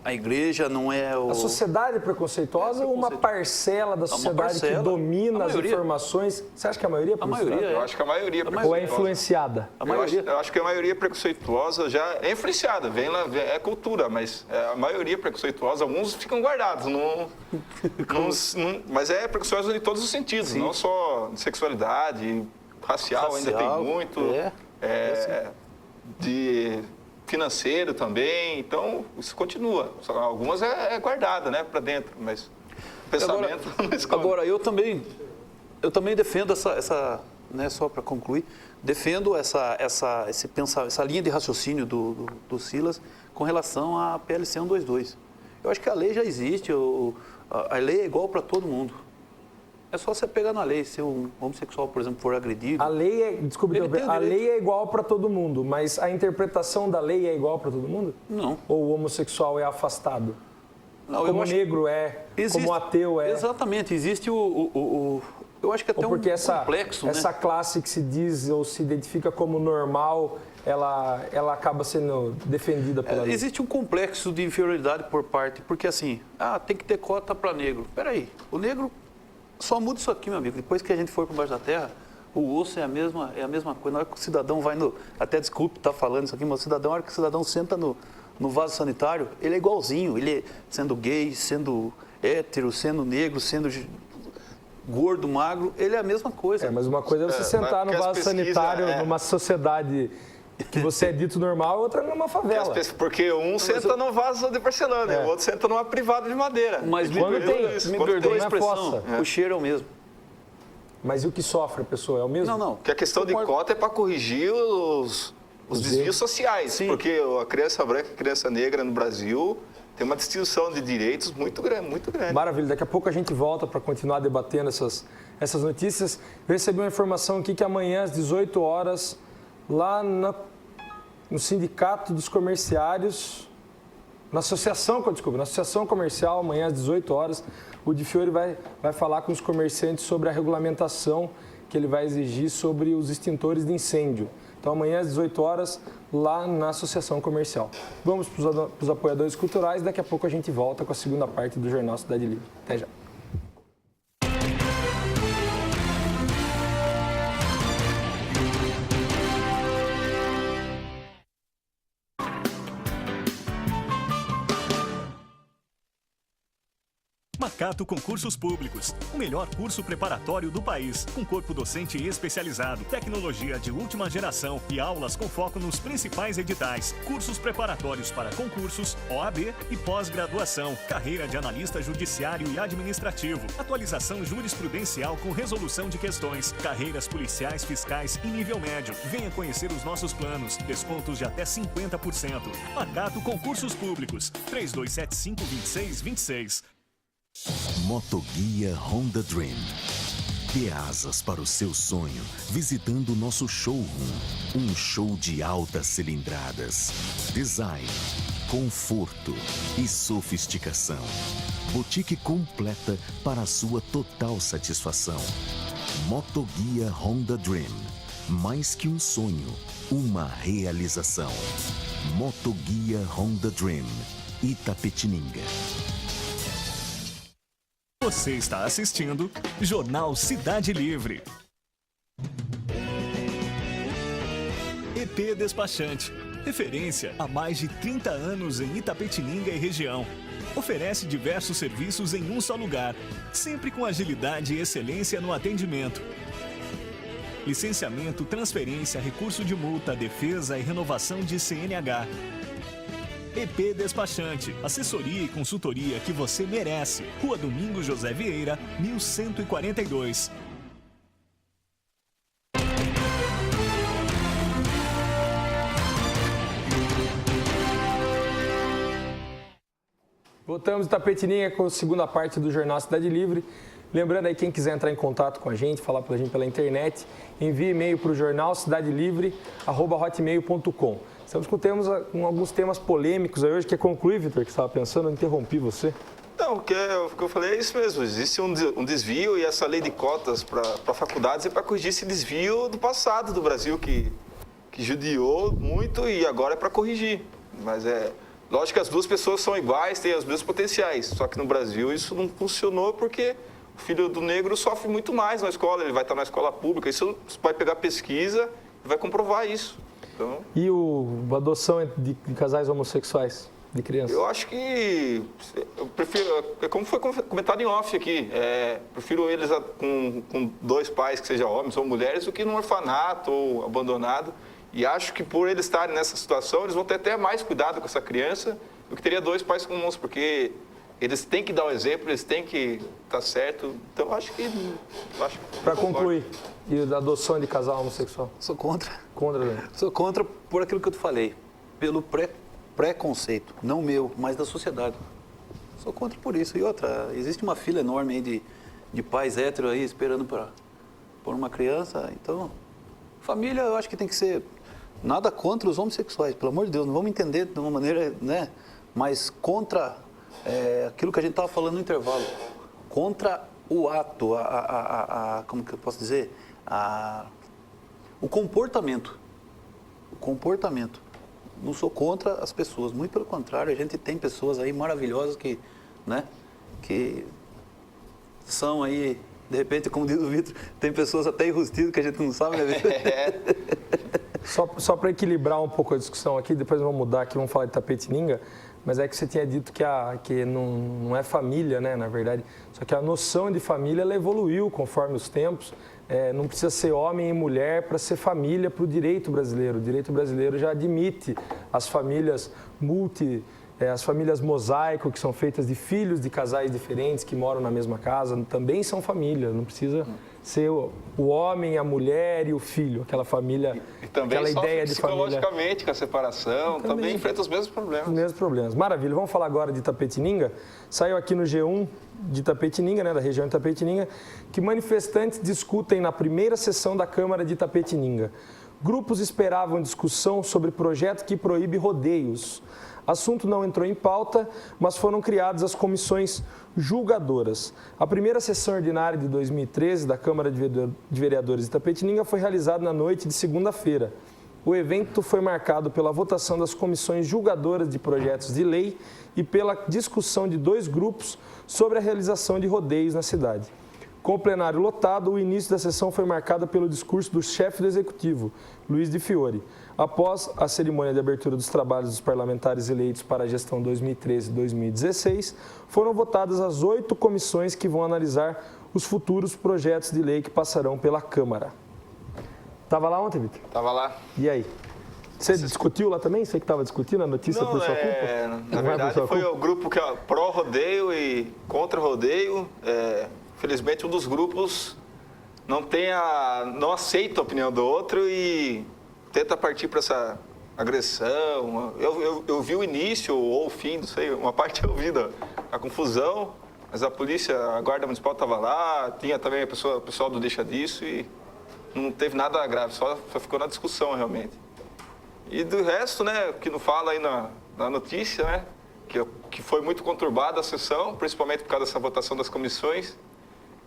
a igreja, não é o... A sociedade é preconceituosa ou uma parcela da sociedade que domina as informações? Você acha que a maioria é preconceituosa? Eu acho que a maioria é preconceituosa. Ou é influenciada? Eu acho que a maioria preconceituosa já é influenciada, é cultura, mas a maioria preconceituosa, alguns ficam guardados, mas é preconceituosa em todos os sentidos, não só de sexualidade, racial ainda tem muito, de financeiro também, então isso continua. Algumas é guardada, né, para dentro, mas o pensamento não esconde. Agora, eu também defendo né, só para concluir, defendo essa linha de raciocínio do Silas com relação à PLC 122. Eu acho que a lei já existe, a lei é igual para todo mundo. É só você pegar na lei, se um homossexual, por exemplo, for agredido... A lei é igual para todo mundo, mas a interpretação da lei é igual para todo mundo? Não. Ou o homossexual é afastado? Não, como o negro como o ateu é? Exatamente, existe eu acho que até porque complexo, essa classe que se diz ou se identifica como normal, ela acaba sendo defendida pela lei. Existe um complexo de inferioridade por parte, porque assim, tem que ter cota para negro. Peraí, o negro... Só muda isso aqui, meu amigo. Depois que a gente for para baixo da terra, o osso é a mesma coisa. Na hora que o cidadão vai até desculpe estar falando isso aqui, mas na hora que o cidadão senta no vaso sanitário, ele é igualzinho. Ele sendo gay, sendo hétero, sendo negro, gordo, magro, ele é a mesma coisa. Mas uma coisa é você sentar no vaso sanitário numa sociedade que você é dito normal, outra numa favela. Porque um senta no vaso de porcelana, e o outro senta numa privada de madeira. Mas me Quando perdoa a tem expressão, o cheiro é o mesmo. Mas e o que sofre a pessoa é o mesmo? Não. Porque a questão de cota é para corrigir os desvios sociais. Sim. Porque a criança branca e a criança negra no Brasil tem uma distinção de direitos muito grande, muito grande. Maravilha. Daqui a pouco a gente volta para continuar debatendo essas notícias. Eu recebi uma informação aqui que amanhã às 18 horas, lá no Sindicato dos Comerciários, na Associação Comercial, amanhã às 18 horas, o Di Fiore vai falar com os comerciantes sobre a regulamentação que ele vai exigir sobre os extintores de incêndio. Então, amanhã às 18 horas, lá na Associação Comercial. Vamos para os apoiadores culturais, daqui a pouco a gente volta com a segunda parte do Jornal Cidade Livre. Até já. Macato Concursos Públicos, o melhor curso preparatório do país, com corpo docente especializado, tecnologia de última geração e aulas com foco nos principais editais. Cursos preparatórios para concursos, OAB e pós-graduação, carreira de analista judiciário e administrativo, atualização jurisprudencial com resolução de questões, carreiras policiais, fiscais e nível médio. Venha conhecer os nossos planos, descontos de até 50%. Macato Concursos Públicos, 3275-2626. Motoguia Honda Dream. Dê asas para o seu sonho visitando nosso showroom. Um show de altas cilindradas, design, conforto e sofisticação. Boutique completa para a sua total satisfação. Motoguia Honda Dream. Mais que um sonho, uma realização. Motoguia Honda Dream. Itapetininga. Você está assistindo Jornal Cidade Livre. EP Despachante, referência há mais de 30 anos em Itapetininga e região. Oferece diversos serviços em um só lugar, sempre com agilidade e excelência no atendimento. Licenciamento, transferência, recurso de multa, defesa e renovação de CNH. EP Despachante, assessoria e consultoria que você merece. Rua Domingos José Vieira, 1142. Voltamos em Itapetininga com a segunda parte do Jornal Cidade Livre. Lembrando aí, quem quiser entrar em contato com a gente, falar pra gente pela internet, envie e-mail para o jornal cidadelivre@hotmail.com. Estamos com alguns temas polêmicos aí hoje. Quer concluir, Vitor, que você estava pensando? Eu interrompi você. Não, o que eu falei é isso mesmo. Existe um desvio e essa lei de cotas para faculdades é para corrigir esse desvio do passado do Brasil, que judiou muito e agora é para corrigir. Mas lógico que as duas pessoas são iguais, têm os mesmos potenciais. Só que no Brasil isso não funcionou porque o filho do negro sofre muito mais na escola. Ele vai estar na escola pública. Isso você vai pegar pesquisa e vai comprovar isso. Então, e a adoção de casais homossexuais, de crianças? Eu acho que, eu prefiro, como foi comentado em off aqui, prefiro eles com dois pais, que sejam homens ou mulheres, do que num orfanato ou abandonado. E acho que por eles estarem nessa situação, eles vão ter até mais cuidado com essa criança do que teria dois pais comuns, porque eles têm que dar o exemplo, eles têm que estar certo. Então, acho que... Para concluir, e da adoção de casal homossexual? Sou contra. Contra, né? Sou contra por aquilo que eu te falei. Pelo preconceito, não meu, mas da sociedade. Sou contra por isso. E outra, existe uma fila enorme aí de pais héteros aí esperando por uma criança. Então, família eu acho que tem que ser nada contra os homossexuais. Pelo amor de Deus, não vamos entender de uma maneira, né? Mas contra aquilo que a gente estava falando no intervalo. Contra o ato, como que eu posso dizer? O comportamento. O comportamento. Não sou contra as pessoas, muito pelo contrário, a gente tem pessoas aí maravilhosas que são aí, de repente, como diz o Vitor, tem pessoas até enrustidas que a gente não sabe, né, Vitor? Só para equilibrar um pouco a discussão aqui, depois vamos mudar aqui, vamos falar de Itapetininga, mas é que você tinha dito que não é família, né, na verdade. Só que a noção de família ela evoluiu conforme os tempos. Não precisa ser homem e mulher para ser família para o direito brasileiro. O direito brasileiro já admite as famílias as famílias mosaico, que são feitas de filhos de casais diferentes que moram na mesma casa, também são família. Não precisa ser o homem, a mulher e o filho, aquela família, e também aquela ideia de família. Psicologicamente com a separação, também enfrenta os mesmos problemas. Os mesmos problemas. Maravilha. Vamos falar agora de Itapetininga. Saiu aqui no G1 de Itapetininga, né, da região de Itapetininga, que manifestantes discutem na primeira sessão da Câmara de Itapetininga. Grupos esperavam discussão sobre projeto que proíbe rodeios. Assunto não entrou em pauta, mas foram criadas as comissões julgadoras. A primeira sessão ordinária de 2013 da Câmara de Vereadores de Itapetininga foi realizada na noite de segunda-feira. O evento foi marcado pela votação das comissões julgadoras de projetos de lei e pela discussão de 2 grupos sobre a realização de rodeios na cidade. Com o plenário lotado, o início da sessão foi marcado pelo discurso do chefe do Executivo, Luiz de Fiori. Após a cerimônia de abertura dos trabalhos dos parlamentares eleitos para a gestão 2013-2016, foram votadas as 8 comissões que vão analisar os futuros projetos de lei que passarão pela Câmara. Estava lá ontem, Vitor? Estava lá. E aí? Você discutiu lá também? Você que estava discutindo a notícia por sua culpa? Na verdade, foi o grupo que é pró-rodeio e contra-rodeio. Felizmente, um dos grupos não aceita a opinião do outro e tenta partir para essa agressão. Eu vi o início ou o fim, não sei, uma parte eu vi da confusão, mas a polícia, a guarda municipal estava lá, tinha também o pessoal do Deixa Disso e não teve nada grave, só ficou na discussão realmente. E do resto, né, que não fala aí na notícia, né, que foi muito conturbada a sessão, principalmente por causa dessa votação das comissões,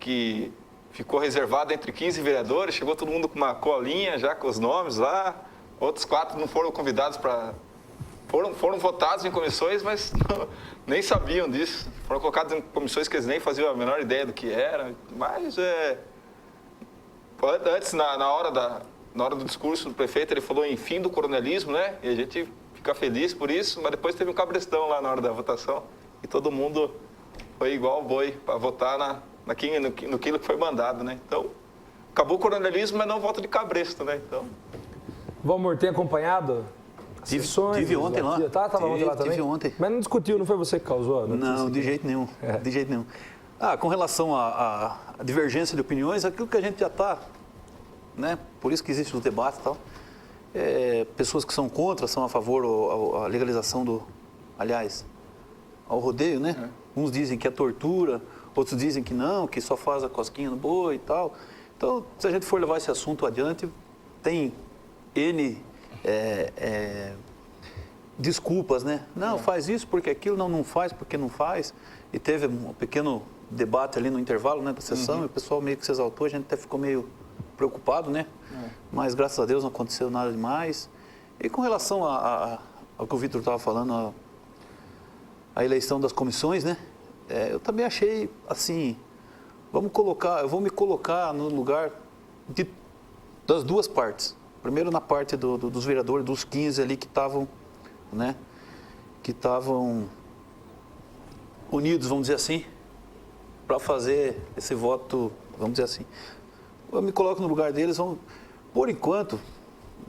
que ficou reservada entre 15 vereadores, chegou todo mundo com uma colinha já com os nomes lá, outros 4 não foram convidados para... Foram votados em comissões, mas nem sabiam disso. Foram colocados em comissões que eles nem faziam a menor ideia do que era, mas antes, na hora do discurso do prefeito, ele falou em fim do coronelismo, né? E a gente fica feliz por isso, mas depois teve um cabrestão lá na hora da votação e todo mundo foi igual o boi para votar naquilo que foi mandado, né? Então, acabou o coronelismo, mas não volta de cabresto, né? Então... Valmor, tem acompanhado as sessões? Tive ontem lá. Estava ontem lá também? Tive ontem. Mas não discutiu, não foi você que causou a notícia? Não, de jeito nenhum. De jeito nenhum. Com relação à divergência de opiniões, aquilo que a gente já está, né? Por isso que existe os debates e tal. Pessoas que são contra, são a favor a legalização ao rodeio, né? Uns dizem que é tortura, outros dizem que não, que só faz a cosquinha no boi e tal. Então, se a gente for levar esse assunto adiante, tem N desculpas, né? Não, faz isso porque aquilo, não faz porque não faz. E teve um pequeno debate ali no intervalo, né, da sessão, e o pessoal meio que se exaltou, a gente até ficou meio preocupado, né? Mas graças a Deus não aconteceu nada demais. E com relação ao que o Vitor estava falando, a eleição das comissões, né? Eu também achei assim, eu vou me colocar no lugar das duas partes. Primeiro na parte dos vereadores, dos 15 ali que estavam, né? Que estavam unidos, vamos dizer assim, para fazer esse voto, vamos dizer assim. Eu me coloco no lugar deles, por enquanto,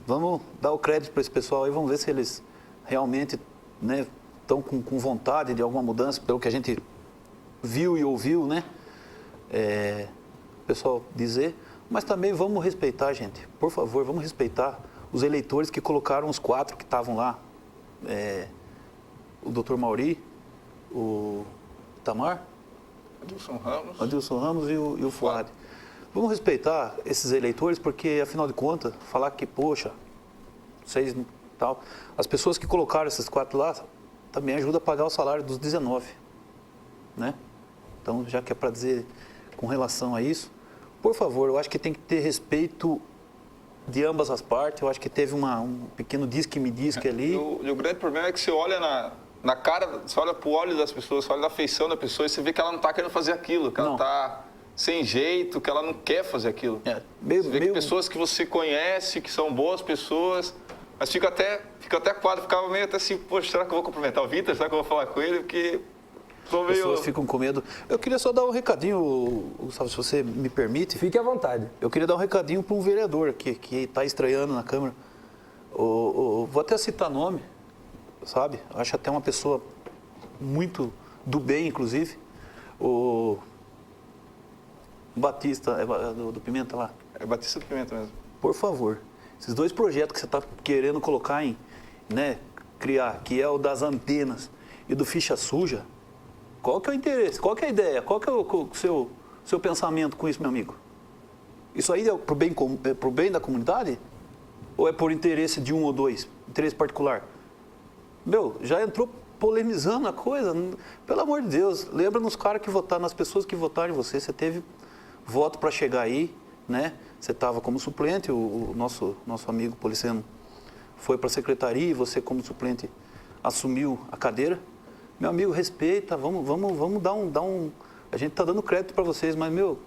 vamos dar o crédito para esse pessoal aí, vamos ver se eles realmente, né, estão com vontade de alguma mudança, pelo que a gente viu e ouviu, né? O pessoal dizer, mas também vamos respeitar, gente, por favor, vamos respeitar os eleitores que colocaram os 4 que estavam lá, o Dr. Mauri, o Itamar, Adilson Ramos e o Fuad. Vamos respeitar esses eleitores, porque, afinal de contas, falar que, poxa, vocês tal... As pessoas que colocaram esses 4 lá também ajudam a pagar o salário dos 19, né? Então, já que é para dizer com relação a isso, por favor, eu acho que tem que ter respeito de ambas as partes. Eu acho que teve um pequeno disque-me-disque ali. E o grande problema é que você olha na cara, você olha para o olho das pessoas, você olha na feição da pessoa e você vê que ela não está querendo fazer aquilo, que ela está sem jeito, que ela não quer fazer aquilo. Você vê que pessoas que você conhece, que são boas pessoas, Mas fica até quadro, ficava meio até assim, poxa, será que eu vou cumprimentar o Vitor? Será que eu vou falar com ele? Porque tô As meio... pessoas ficam com medo. Eu queria só dar um recadinho, Gustavo, se você me permite. Fique à vontade. Eu queria dar um recadinho para um vereador que está estreando na Câmara. Vou até citar nome, sabe? Acho até uma pessoa muito do bem, inclusive. O Batista, do Pimenta lá. É Batista do Pimenta mesmo. Por favor, esses 2 projetos que você está querendo colocar criar, que é o das antenas e do ficha suja, qual que é o interesse? Qual que é a ideia? Qual que é o seu pensamento com isso, meu amigo? Isso aí é pro bem da comunidade? Ou é por interesse de 1 ou 2? Interesse particular? Meu, já entrou polemizando a coisa. Pelo amor de Deus, lembra nos caras que votaram, nas pessoas que votaram em você. Você teve voto para chegar aí, né? Você estava como suplente, o nosso amigo Policeno foi para a secretaria e você como suplente assumiu a cadeira. Meu amigo, respeita, vamos dar um... A gente está dando crédito para vocês, mas, meu,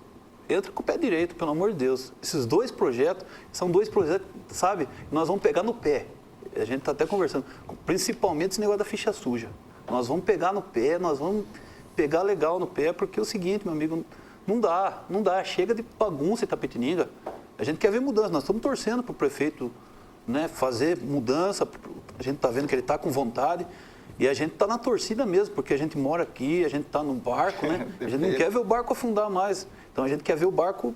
entra com o pé direito, pelo amor de Deus. Esses 2 projetos, são 2 projetos, sabe? Nós vamos pegar no pé. A gente está até conversando, principalmente esse negócio da ficha suja. Nós vamos pegar no pé, nós vamos pegar legal no pé, porque é o seguinte, meu amigo, não dá. Chega de bagunça em Itapetininga. A gente quer ver mudança, nós estamos torcendo para o prefeito, né, fazer mudança. A gente está vendo que ele está com vontade. E a gente está na torcida mesmo, porque a gente mora aqui, a gente está no barco, né? A gente não quer ver o barco afundar mais. Então a gente quer ver o barco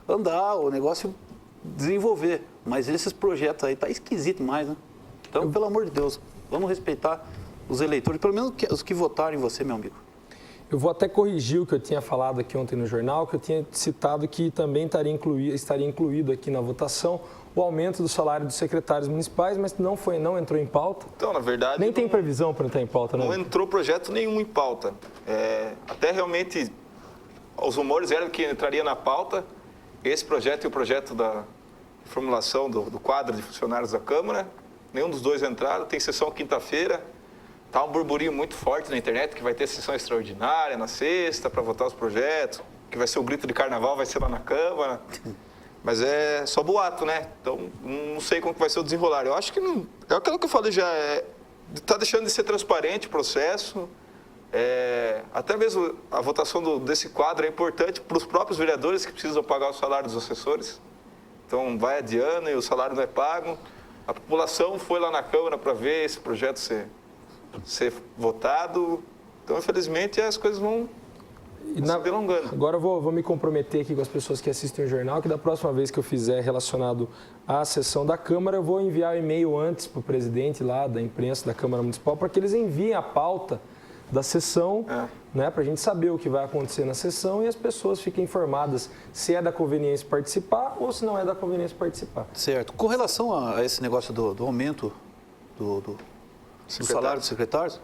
andar, o negócio desenvolver. Mas esses projetos aí tá esquisito mais, né? Então, pelo amor de Deus, vamos respeitar os eleitores, pelo menos os que votaram em você, meu amigo. Eu vou até corrigir o que eu tinha falado aqui ontem no jornal, que eu tinha citado que também estaria incluído aqui na votação o aumento do salário dos secretários municipais, mas não entrou em pauta. Então, na verdade... Nem tem previsão para entrar em pauta, né? Não entrou projeto nenhum em pauta. Até realmente, os rumores eram que entraria na pauta esse projeto e o projeto da formulação do quadro de funcionários da Câmara. Nenhum dos 2 entraram. Tem sessão quinta-feira. Está um burburinho muito forte na internet que vai ter sessão extraordinária na sexta para votar os projetos, que vai ser o grito de carnaval, vai ser lá na Câmara. Mas é só boato, né? Então, não sei como que vai ser o desenrolar. Eu acho que não... É aquilo que eu falei já, está deixando de ser transparente o processo. Até mesmo a votação desse quadro é importante para os próprios vereadores que precisam pagar o salário dos assessores. Então, vai adiando e o salário não é pago. A população foi lá na Câmara para ver esse projeto ser votado. Então, infelizmente, as coisas vão se delongando. Agora eu vou me comprometer aqui com as pessoas que assistem o jornal, que da próxima vez que eu fizer relacionado à sessão da Câmara, eu vou enviar o e-mail antes para o presidente lá da imprensa da Câmara Municipal, para que eles enviem a pauta da sessão, né, para a gente saber o que vai acontecer na sessão e as pessoas fiquem informadas se é da conveniência participar ou se não é da conveniência participar. Certo. Com relação a esse negócio do aumento do salário dos secretários,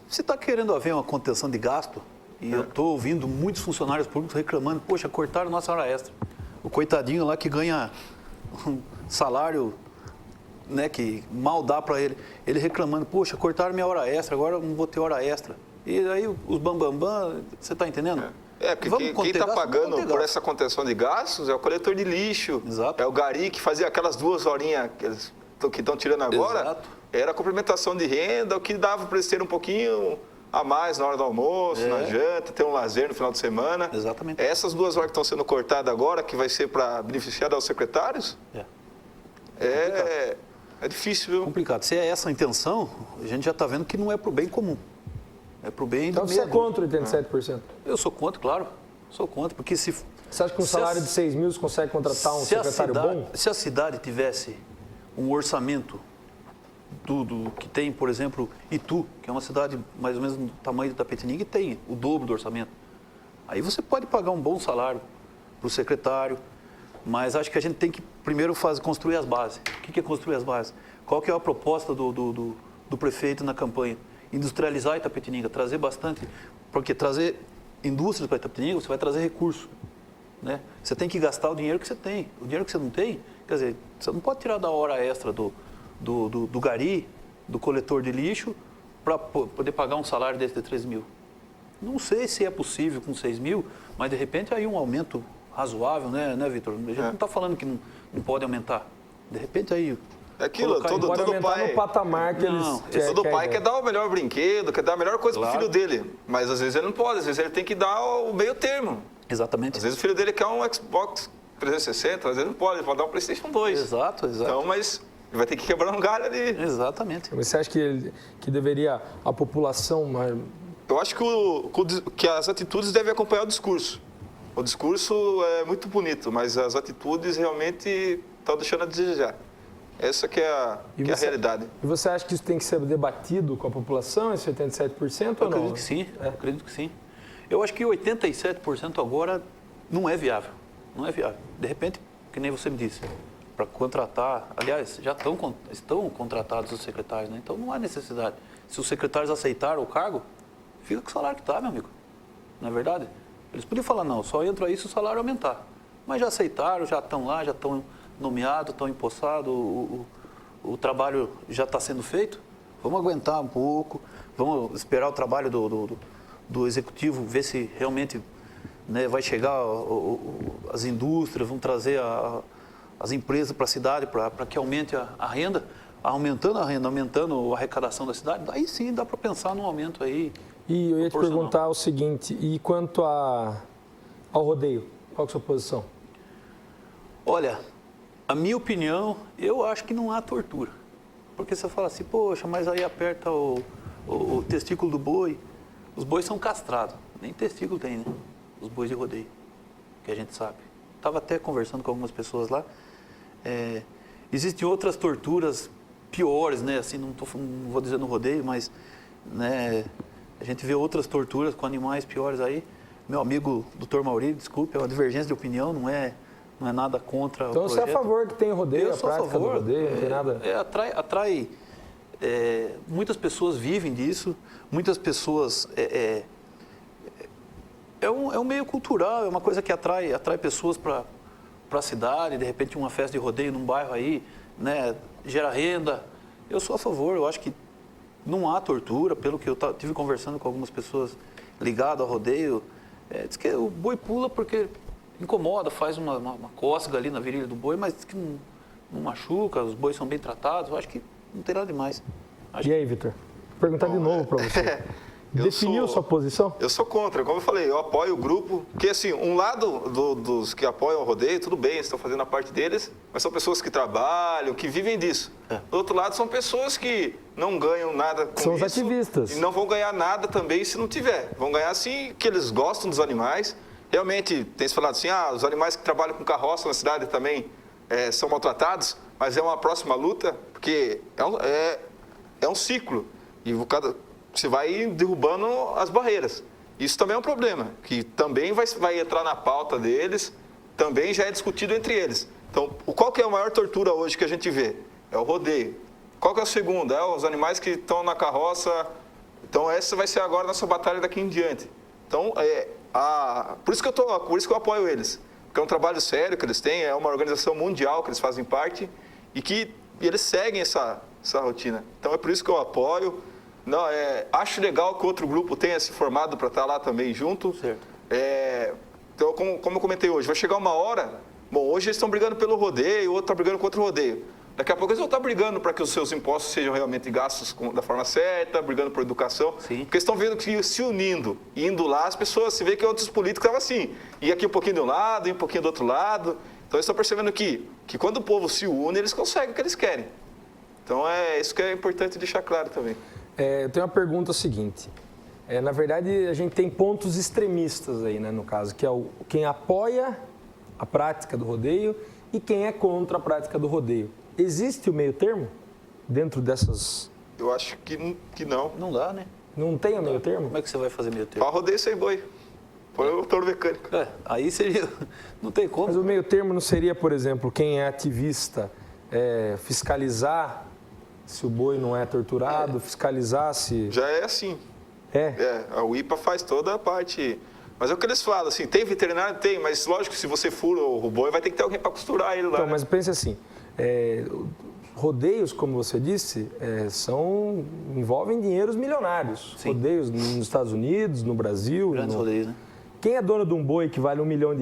você está querendo haver uma contenção de gasto e eu estou ouvindo muitos funcionários públicos reclamando, poxa, cortaram nossa hora extra. O coitadinho lá que ganha um salário, né, que mal dá para ele reclamando, poxa, cortaram minha hora extra, agora eu não vou ter hora extra. E aí os bambambam, você está entendendo? Porque quem está pagando por essa contenção de gastos é o coletor de lixo, Exato. É o gari que fazia aquelas 2 horinhas que estão tirando agora. Exato. Era a complementação de renda, o que dava para eles terem um pouquinho a mais na hora do almoço, na janta, ter um lazer no final de semana. Exatamente. Essas 2 horas que estão sendo cortadas agora, que vai ser para beneficiar os secretários, é difícil, viu? Complicado. Se é essa a intenção, a gente já está vendo que não é para o bem comum. É para o bem Então do você é medo. contra o 87%? Eu sou contra, claro. Sou contra, porque se... Você acha que com um salário de 6 mil você consegue contratar um secretário bom? Se a cidade tivesse um orçamento do que tem, por exemplo, Itu, que é uma cidade mais ou menos do tamanho de Itapetininga, e tem o dobro do orçamento. Aí você pode pagar um bom salário para o secretário, mas acho que a gente tem que primeiro construir as bases. O que é construir as bases? Qual que é a proposta do prefeito na campanha? Industrializar Itapetininga, trazer bastante, porque trazer indústrias para Itapetininga, você vai trazer recurso, né? Você tem que gastar o dinheiro que você tem. O dinheiro que você não tem, quer dizer, você não pode tirar da hora extra do gari, do coletor de lixo, para poder pagar um salário desse de 3 mil. Não sei se é possível com 6 mil, mas de repente aí um aumento razoável, né Vitor? A gente não está falando que não pode aumentar. De repente aí... É aquilo, todo Pode aumentar pai... no patamar que Não, eles... Todo pai quer dar o melhor brinquedo, quer dar a melhor coisa Claro. pro filho dele. Mas às vezes ele não pode, às vezes ele tem que dar o meio termo. Exatamente. Às vezes o filho dele quer um Xbox 360, às vezes não pode, ele pode dar um PlayStation 2. Exato. Então, mas ele vai ter que quebrar um galho ali. Exatamente. Mas você acha que deveria a população... Eu acho que as atitudes devem acompanhar o discurso. O discurso é muito bonito, mas as atitudes realmente estão deixando a desejar. Essa que é a realidade. E você acha que isso tem que ser debatido com a população, esse 87% Eu ou não? acredito que sim, acredito que sim. Eu acho que 87% agora não é viável. Não é viável. De repente, que nem você me disse, para contratar, aliás, já estão contratados os secretários, né? Então não há necessidade. Se os secretários aceitaram o cargo, fica com o salário que está, meu amigo. Não é verdade? Eles podiam falar, não, só entra aí se o salário aumentar. Mas já aceitaram, já estão lá, já estão nomeados, estão empossados, o trabalho já está sendo feito. Vamos aguentar um pouco, vamos esperar o trabalho do executivo, ver se realmente, né, vai chegar as indústrias, vão trazer as empresas para a cidade para que aumente a renda, aumentando a renda, aumentando a arrecadação da cidade. Daí sim dá para pensar num aumento aí. E eu ia te perguntar o seguinte, e quanto ao rodeio, qual é a sua posição? Olha, a minha opinião, eu acho que não há tortura. Porque você fala assim, poxa, mas aí aperta o testículo do boi. Os bois são castrados, nem testículo tem, né? Os bois de rodeio, que a gente sabe. Estava até conversando com algumas pessoas lá. Existem outras torturas piores, né? Assim, não vou dizer no rodeio, mas, né, a gente vê outras torturas com animais piores aí. Meu amigo Dr. Mauri, desculpe, é uma divergência de opinião, não é nada contra então, o projeto. você é a favor que tem rodeio, Eu a sou a prática favor, do rodeio, não tem nada... Atrai muitas pessoas vivem disso, muitas pessoas... É um meio cultural, é uma coisa que atrai pessoas para a cidade, de repente uma festa de rodeio num bairro aí, né, gera renda. Eu sou a favor, eu acho que não há tortura, pelo que eu tive conversando com algumas pessoas ligadas ao rodeio. Diz que o boi pula porque incomoda, faz uma cócega ali na virilha do boi, mas diz que não machuca, os bois são bem tratados, eu acho que não tem nada demais. E aí, Vitor? Vou perguntar de novo para você. Definiu sua posição? Eu sou contra, como eu falei, eu apoio o grupo, porque assim, um lado dos que apoiam o rodeio, tudo bem, estão fazendo a parte deles, mas são pessoas que trabalham, que vivem disso. Do outro lado, são pessoas que não ganham nada com isso. São os ativistas. E não vão ganhar nada também se não tiver. Vão ganhar sim, que eles gostam dos animais. Realmente, tem se falado assim, os animais que trabalham com carroça na cidade também são maltratados, mas é uma próxima luta, porque é um ciclo. E você vai derrubando as barreiras. Isso também é um problema, que também vai entrar na pauta deles, também já é discutido entre eles. Então, qual que é a maior tortura hoje que a gente vê? É o rodeio. Qual que é a segunda? Os animais que estão na carroça. Então, essa vai ser agora a nossa batalha daqui em diante. Então, por isso que eu apoio eles. Porque é um trabalho sério que eles têm, é uma organização mundial que eles fazem parte e eles seguem essa rotina. Então, é por isso que eu apoio. Não, acho legal que outro grupo tenha se formado para estar lá também junto. Certo. Então, como eu comentei hoje, vai chegar uma hora... Bom, hoje eles estão brigando pelo rodeio, o outro está brigando contra o rodeio. Daqui a pouco eles vão estar brigando para que os seus impostos sejam realmente gastos da forma certa, brigando por educação. Sim. Porque eles estão vendo que se unindo, indo lá, as pessoas, se vê que outros políticos estavam assim. E aqui um pouquinho de um lado, e um pouquinho do outro lado. Então eles estão percebendo que quando o povo se une, eles conseguem o que eles querem. Então é isso que é importante deixar claro também. Eu tenho uma pergunta seguinte. Na verdade, a gente tem pontos extremistas aí, né, no caso, que é quem apoia a prática do rodeio e quem é contra a prática do rodeio. Existe o meio termo dentro dessas... Eu acho que não. Não dá, né? Não tem o meio termo? Como é que você vai fazer meio termo? Só rodeio sem boi. Põe o touro mecânico. Aí seria... Não tem como. Mas o meio termo não seria, por exemplo, quem é ativista fiscalizar se o boi não é torturado, fiscalizar se... Já é assim. A UIPA faz toda a parte. Mas é o que eles falam, assim, tem veterinário? Tem, mas lógico que se você fura o boi, vai ter que ter alguém para costurar ele lá. Então, né? mas pense assim, rodeios, como você disse, envolvem dinheiros milionários. Sim. Rodeios nos Estados Unidos, no Brasil. Grandes rodeios, né? Quem é dono de um boi que vale R$1 milhão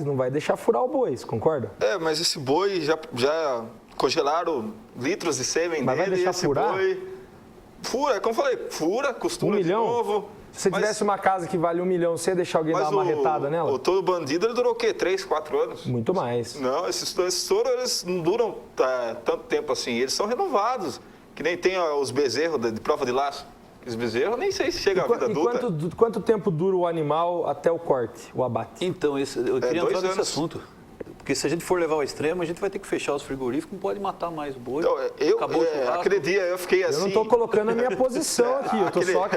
não vai deixar furar o boi, você concorda? Mas esse boi já congelaram litros de sêmen Mas vai dele. deixar esse furar? boi fura, como eu falei, fura, costura 1 de milhão? novo. Se você tivesse uma casa que vale 1 milhão, você ia deixar alguém dar uma marretada nela? O touro bandido, ele durou o quê? 3, 4 anos? Muito mais. Não, esses touros, eles não duram tanto tempo assim. Eles são renovados. Que nem tem os bezerros de prova de laço. Os bezerros, nem sei se chega à vida adulta. Quanto tempo dura o animal até o corte, o abate? Então, eu queria 2 entrar nesse anos. assunto. Porque se a gente for levar ao extremo, a gente vai ter que fechar os frigoríficos, não pode matar mais o boi. Então, Acabou o churrasco. aquele dia eu fiquei assim... Eu não estou colocando a minha posição aqui, eu estou só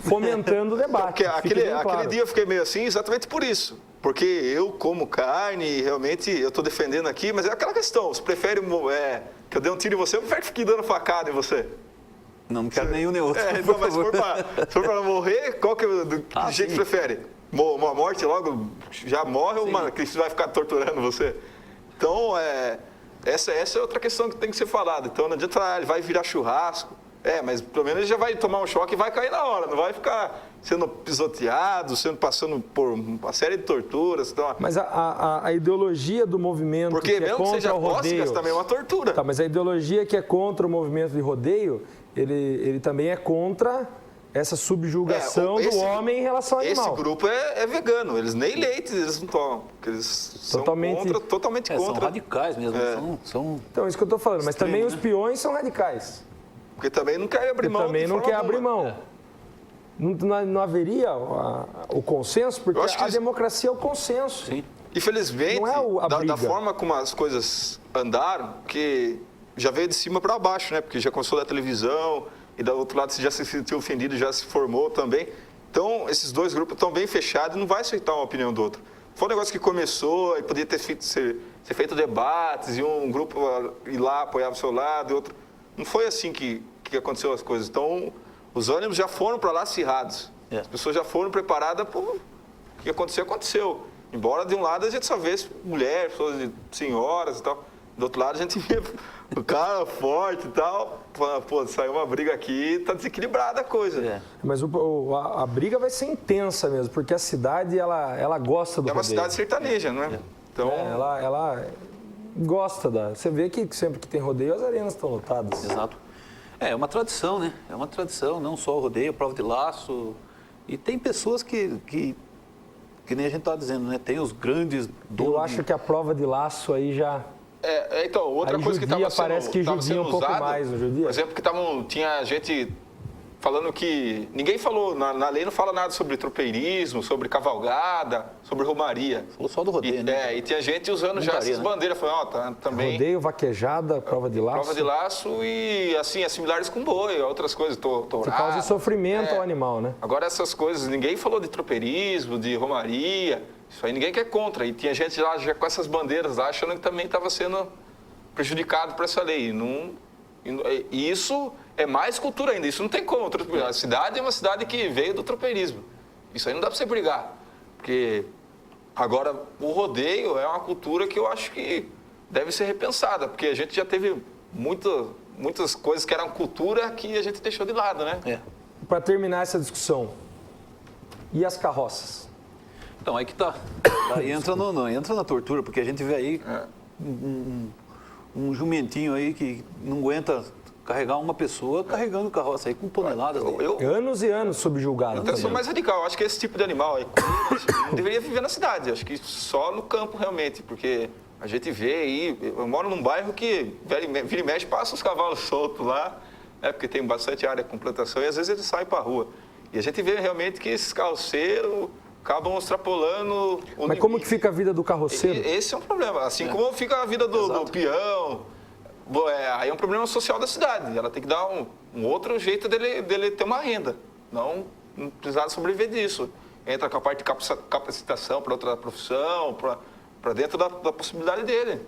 fomentando o debate. Porque Fique bem claro. aquele dia eu fiquei meio assim exatamente por isso. Porque eu como carne e realmente eu estou defendendo aqui, mas é aquela questão, você prefere que eu dê um tiro em você ou prefere que fique dando facada em você? Não quero nenhum nem outro. Então, mas se for para morrer, qual que que jeito sim. prefere? Uma morte logo já morre ou uma que vai ficar torturando você? Então, essa é outra questão que tem que ser falada. Então, não adianta falar, ele vai virar churrasco. Mas pelo menos ele já vai tomar um choque e vai cair na hora. Não vai ficar sendo pisoteado, passando por uma série de torturas. Então, Mas a ideologia do movimento porque que é mesmo que contra seja o rodeio... cócegas, também é uma tortura. Tá, mas a ideologia que é contra o movimento de rodeio, ele também é contra essa subjugação do homem em relação ao animal. Esse grupo é vegano, eles nem leite eles não tomam, porque eles são totalmente São contra. radicais mesmo, são Então, isso que eu estou falando. Mas Extremo, também né? os peões são radicais. Porque também não quer abrir E mão. também de não forma quer abrir alguma. mão. Não haveria o consenso, porque Eu acho que a democracia é o consenso. Sim. Infelizmente, Não é a da briga. forma como as coisas andaram, que já veio de cima para baixo, né? Porque já começou da televisão e do outro lado você já se sentiu ofendido, já se formou também. Então, esses dois grupos estão bem fechados e não vai aceitar uma opinião do outro. Foi um negócio que começou e podia ser feito debates e um grupo ir lá apoiar o seu lado e outro. Não foi assim que aconteceu as coisas. Então, os ânimos já foram para lá acirrados. As pessoas já foram preparadas para o que aconteceu. Embora de um lado a gente só vê mulheres, pessoas, senhoras e tal. Do outro lado a gente vê o cara forte e tal. Pô, saiu uma briga aqui, tá desequilibrada a coisa. Mas a briga vai ser intensa mesmo, porque a cidade, ela gosta do É uma rodeio. cidade sertaneja, não é? Então, Ela gosta da... Você vê que sempre que tem rodeio, as arenas estão lotadas. Exato. É uma tradição, né? É uma tradição, não só o rodeio, a prova de laço. E tem pessoas que nem a gente está dizendo, né? Tem os grandes donos. Eu acho que a prova de laço aí já... então, outra Aí coisa que judia, estava sendo parece que tava judia sendo um pouco usado, mais, não judia? por exemplo, que tinha gente falando que ninguém falou, na lei não fala nada sobre tropeirismo, sobre cavalgada, sobre romaria. Falou só do rodeio, né? E tinha gente usando já essas bandeiras, falando, também Rodeio, vaquejada, prova de laço. prova de laço e, assim, assimilares com boi, outras coisas, Que tourada. causa sofrimento ao animal, né? Agora essas coisas, ninguém falou de tropeirismo, de romaria, isso aí ninguém quer contra. E tinha gente lá já com essas bandeiras lá, achando que também estava sendo prejudicado por essa lei. E isso é mais cultura ainda, isso não tem como. A cidade é uma cidade que veio do tropeirismo. Isso aí não dá para você brigar. Porque agora o rodeio é uma cultura que eu acho que deve ser repensada, porque a gente já teve muitas coisas que eram cultura que a gente deixou de lado, né? Para terminar essa discussão, e as carroças? Então, aí que tá. Aí entra na tortura, porque a gente vê aí um jumentinho aí que não aguenta carregar uma pessoa carregando carroça aí com toneladas. Anos e anos subjugado. Eu até sou mais radical. Eu acho que esse tipo de animal aí não deveria viver na cidade. Eu acho que só no campo realmente, porque a gente vê aí. Eu moro num bairro que vira e mexe, passa os cavalos soltos lá, né, porque tem bastante área com plantação e às vezes eles saem para a rua. E a gente vê realmente que esses carroceiros acabam extrapolando o Mas como que fica a vida do carroceiro? Esse é um problema. Assim como fica a vida do peão. Aí é um problema social da cidade. Ela tem que dar um outro jeito dele ter uma renda. Não precisar sobreviver disso. Entra com a parte de capacitação para outra profissão, para dentro da possibilidade dele.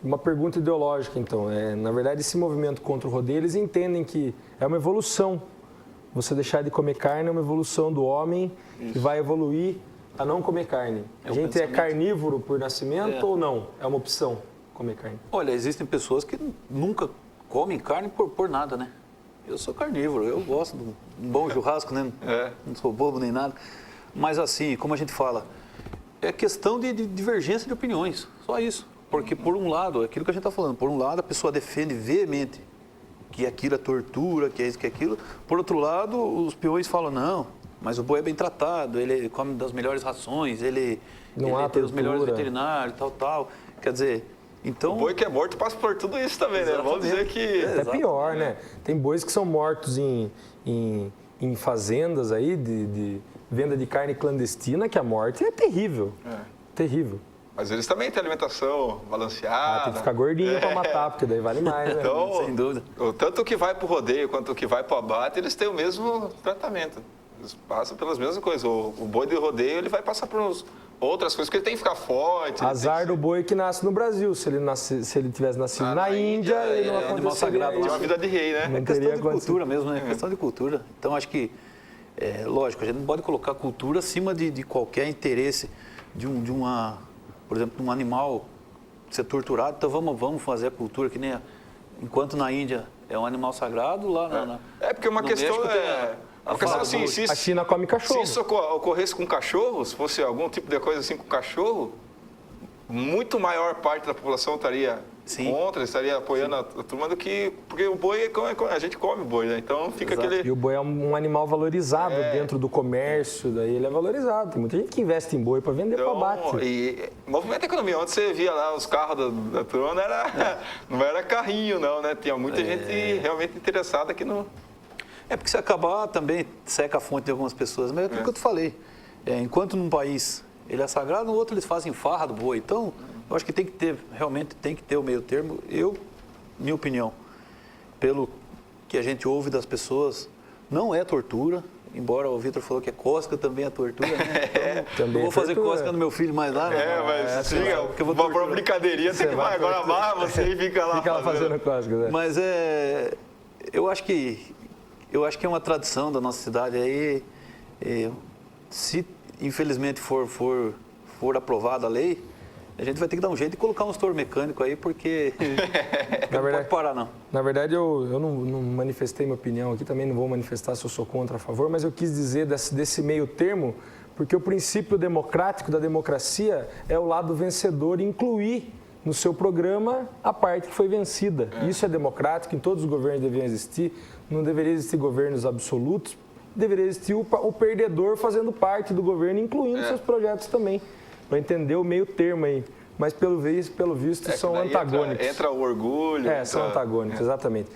Uma pergunta ideológica, então. Na verdade, esse movimento contra o rodeio, eles entendem que é uma evolução. Você deixar de comer carne é uma evolução do homem que vai evoluir a não comer carne. A gente é carnívoro por nascimento ou não? É uma opção comer carne? Olha, existem pessoas que nunca comem carne por nada, né? Eu sou carnívoro, eu gosto de um bom churrasco, né? Não sou bobo nem nada. Mas assim, como a gente fala, é questão de divergência de opiniões, só isso. Porque, por um lado, aquilo que a gente está falando, por um lado, a pessoa defende veemente que aquilo é tortura, que é isso, que é aquilo. Por outro lado, os peões falam, não, mas o boi é bem tratado, ele come das melhores rações, ele tem os melhores veterinários, tal. Quer dizer, então... O boi que é morto passa por tudo isso também, né? Vamos dizer que... É pior, né? Tem bois que são mortos em fazendas aí, de venda de carne clandestina, que a morte é terrível. Terrível. Mas eles também têm alimentação balanceada. Tem que ficar gordinho para matar, porque daí vale mais, né? Então, sem dúvida. Tanto o que vai para o rodeio quanto o que vai para o abate, eles têm o mesmo tratamento. Eles passam pelas mesmas coisas. O boi de rodeio, ele vai passar por outras coisas, porque ele tem que ficar forte. Azar do boi que nasce no Brasil. Se ele tivesse nascido na Índia, ele não animal sagrado, aconteceria Tinha uma vida de rei, né? Não É questão teria de cultura mesmo, né? É questão de cultura. Então, acho que, lógico, a gente não pode colocar cultura acima de qualquer interesse de uma, por exemplo, de um animal ser torturado. Então, vamos fazer a cultura que nem enquanto na Índia é um animal sagrado, lá Porque uma no questão México uma questão assim, A China come cachorro. Se isso ocorresse com cachorro, se fosse algum tipo de coisa assim com cachorro, muito maior parte da população estaria contra, estaria apoiando a turma do que... Porque o boi, a gente come boi, né? Então fica aquele... E o boi é um animal valorizado dentro do comércio, daí ele é valorizado. Tem muita gente que investe em boi para vender para abate. E movimenta a economia. Onde você via lá os carros da turma, não era carrinho, não, né? Tinha muita gente realmente interessada aqui no... porque se acabar também seca a fonte de algumas pessoas. Mas é aquilo que eu te falei. Enquanto num país ele é sagrado, no outro eles fazem farra do boi. Então, eu acho que realmente tem que ter o meio termo. Minha opinião, pelo que a gente ouve das pessoas, não é tortura. Embora o Vitor falou que é cosca, também é tortura, né? Então, Também não vou fazer cosca no meu filho mais lá. Mas sim, uma brincadeirinha, você que vai agora amarra você e fica lá fazendo cosca, né? Mas eu acho que é uma tradição da nossa cidade aí. Se infelizmente for aprovada a lei, a gente vai ter que dar um jeito de colocar um estouro mecânico aí, porque não pode parar, não. Na verdade, eu não manifestei minha opinião aqui, também não vou manifestar se eu sou contra ou a favor, mas eu quis dizer desse meio termo, porque o princípio democrático da democracia é o lado vencedor, incluir no seu programa a parte que foi vencida. Isso é democrático, em todos os governos deveriam existir, não deveria existir governos absolutos, deveria existir o perdedor fazendo parte do governo, incluindo seus projetos também, para entender o meio termo aí. Mas pelo visto são antagônicos. Entra o orgulho. São antagônicos, exatamente.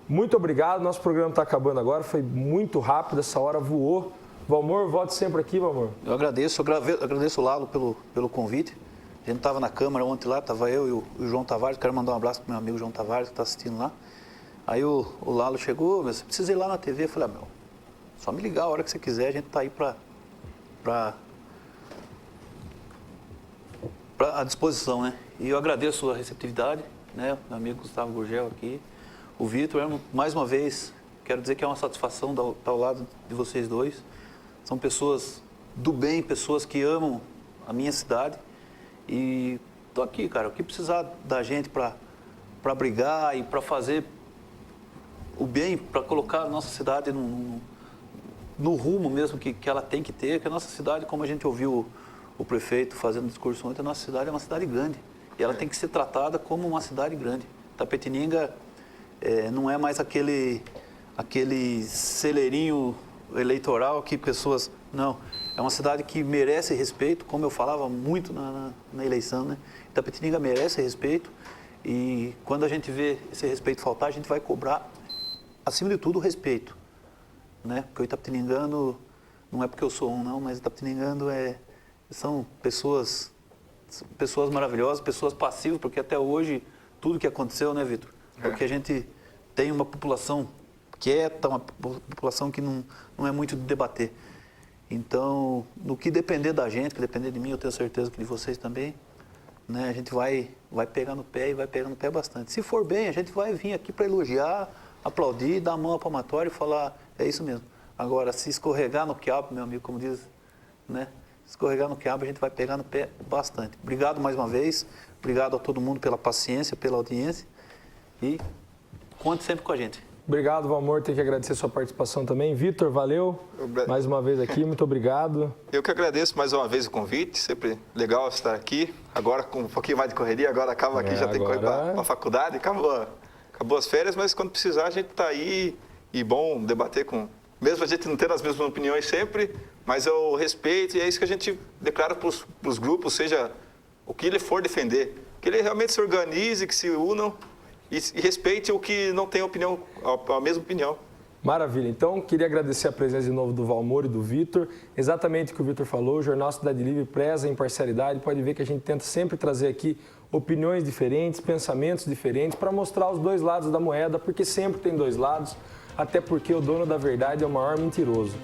Muito obrigado, nosso programa está acabando agora, foi muito rápido, essa hora voou. Valmor, volte sempre aqui, Valmor. Eu agradeço o Lalo pelo convite. A gente estava na Câmara ontem lá, estava eu e o João Tavares, quero mandar um abraço para o meu amigo João Tavares, que está assistindo lá. Aí o Lalo chegou, você precisa ir lá na TV, eu falei, só me ligar a hora que você quiser, a gente está aí à disposição, né? E eu agradeço a receptividade, né? Meu amigo Gustavo Gurgel aqui, o Vitor, mais uma vez, quero dizer que é uma satisfação estar ao lado de vocês dois. São pessoas do bem, pessoas que amam a minha cidade. E estou aqui, cara, o que precisar da gente para brigar e para fazer o bem, para colocar a nossa cidade no rumo mesmo que ela tem que ter, que a nossa cidade, como a gente ouviu o prefeito fazendo discurso ontem, a nossa cidade é uma cidade grande e ela tem que ser tratada como uma cidade grande. Tapetininga não é mais aquele celeirinho eleitoral que pessoas... Não, é uma cidade que merece respeito, como eu falava muito na eleição, né? Tapetininga merece respeito e quando a gente vê esse respeito faltar, a gente vai cobrar, acima de tudo, o respeito, né? Porque o itapetiningano, não é porque eu sou não, mas o itapetiningano são pessoas maravilhosas, pessoas passivas, porque até hoje, tudo que aconteceu, né, Vitor? Porque a gente tem uma população quieta, uma população que não é muito de debater. Então, no que depender da gente, que depender de mim, eu tenho certeza que de vocês também, né, a gente vai pegar no pé e vai pegar no pé bastante. Se for bem, a gente vai vir aqui para elogiar, aplaudir, dar a mão à palmatória e falar, é isso mesmo. Agora, se escorregar no quiabo, meu amigo, como diz, né, escorregar no quiabo, a gente vai pegar no pé bastante. Obrigado mais uma vez, obrigado a todo mundo pela paciência, pela audiência e conte sempre com a gente. Obrigado, Valmor. Tenho que agradecer a sua participação também. Vitor, valeu mais uma vez aqui. Muito obrigado. Eu que agradeço mais uma vez o convite. Sempre legal estar aqui. Agora com um pouquinho mais de correria, agora acaba aqui, já tem que correr para a faculdade. Acabou as férias, mas quando precisar a gente está aí. E bom debater com... Mesmo a gente não tendo as mesmas opiniões sempre, mas eu respeito e é isso que a gente declara para os grupos, seja o que ele for defender. Que ele realmente se organize, que se unam e respeite o que não tem opinião, a mesma opinião. Maravilha. Então, queria agradecer a presença de novo do Valmor e do Vitor. Exatamente o que o Vitor falou, o Jornal Cidade Livre preza a imparcialidade. Pode ver que a gente tenta sempre trazer aqui opiniões diferentes, pensamentos diferentes, para mostrar os dois lados da moeda, porque sempre tem dois lados, até porque o dono da verdade é o maior mentiroso.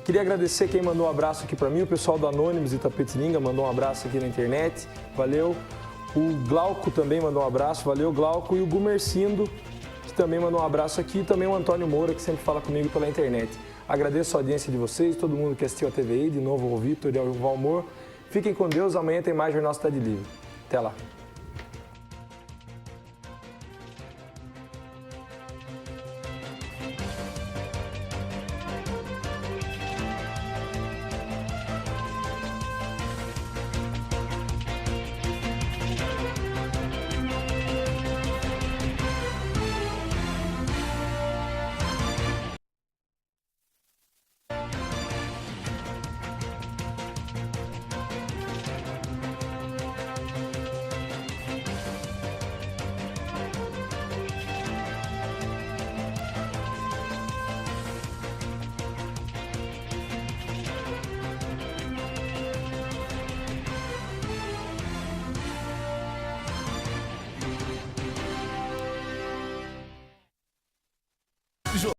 Queria agradecer quem mandou um abraço aqui para mim, o pessoal do Anônimos de Itapetininga mandou um abraço aqui na internet, valeu. O Glauco também mandou um abraço, valeu Glauco. E o Gumercindo, que também mandou um abraço aqui, e também o Antônio Moura, que sempre fala comigo pela internet. Agradeço a audiência de vocês, todo mundo que assistiu a TVI, de novo ao Vitor e ao Valmor. Fiquem com Deus, amanhã tem mais Jornal Cidade Livre. Até lá.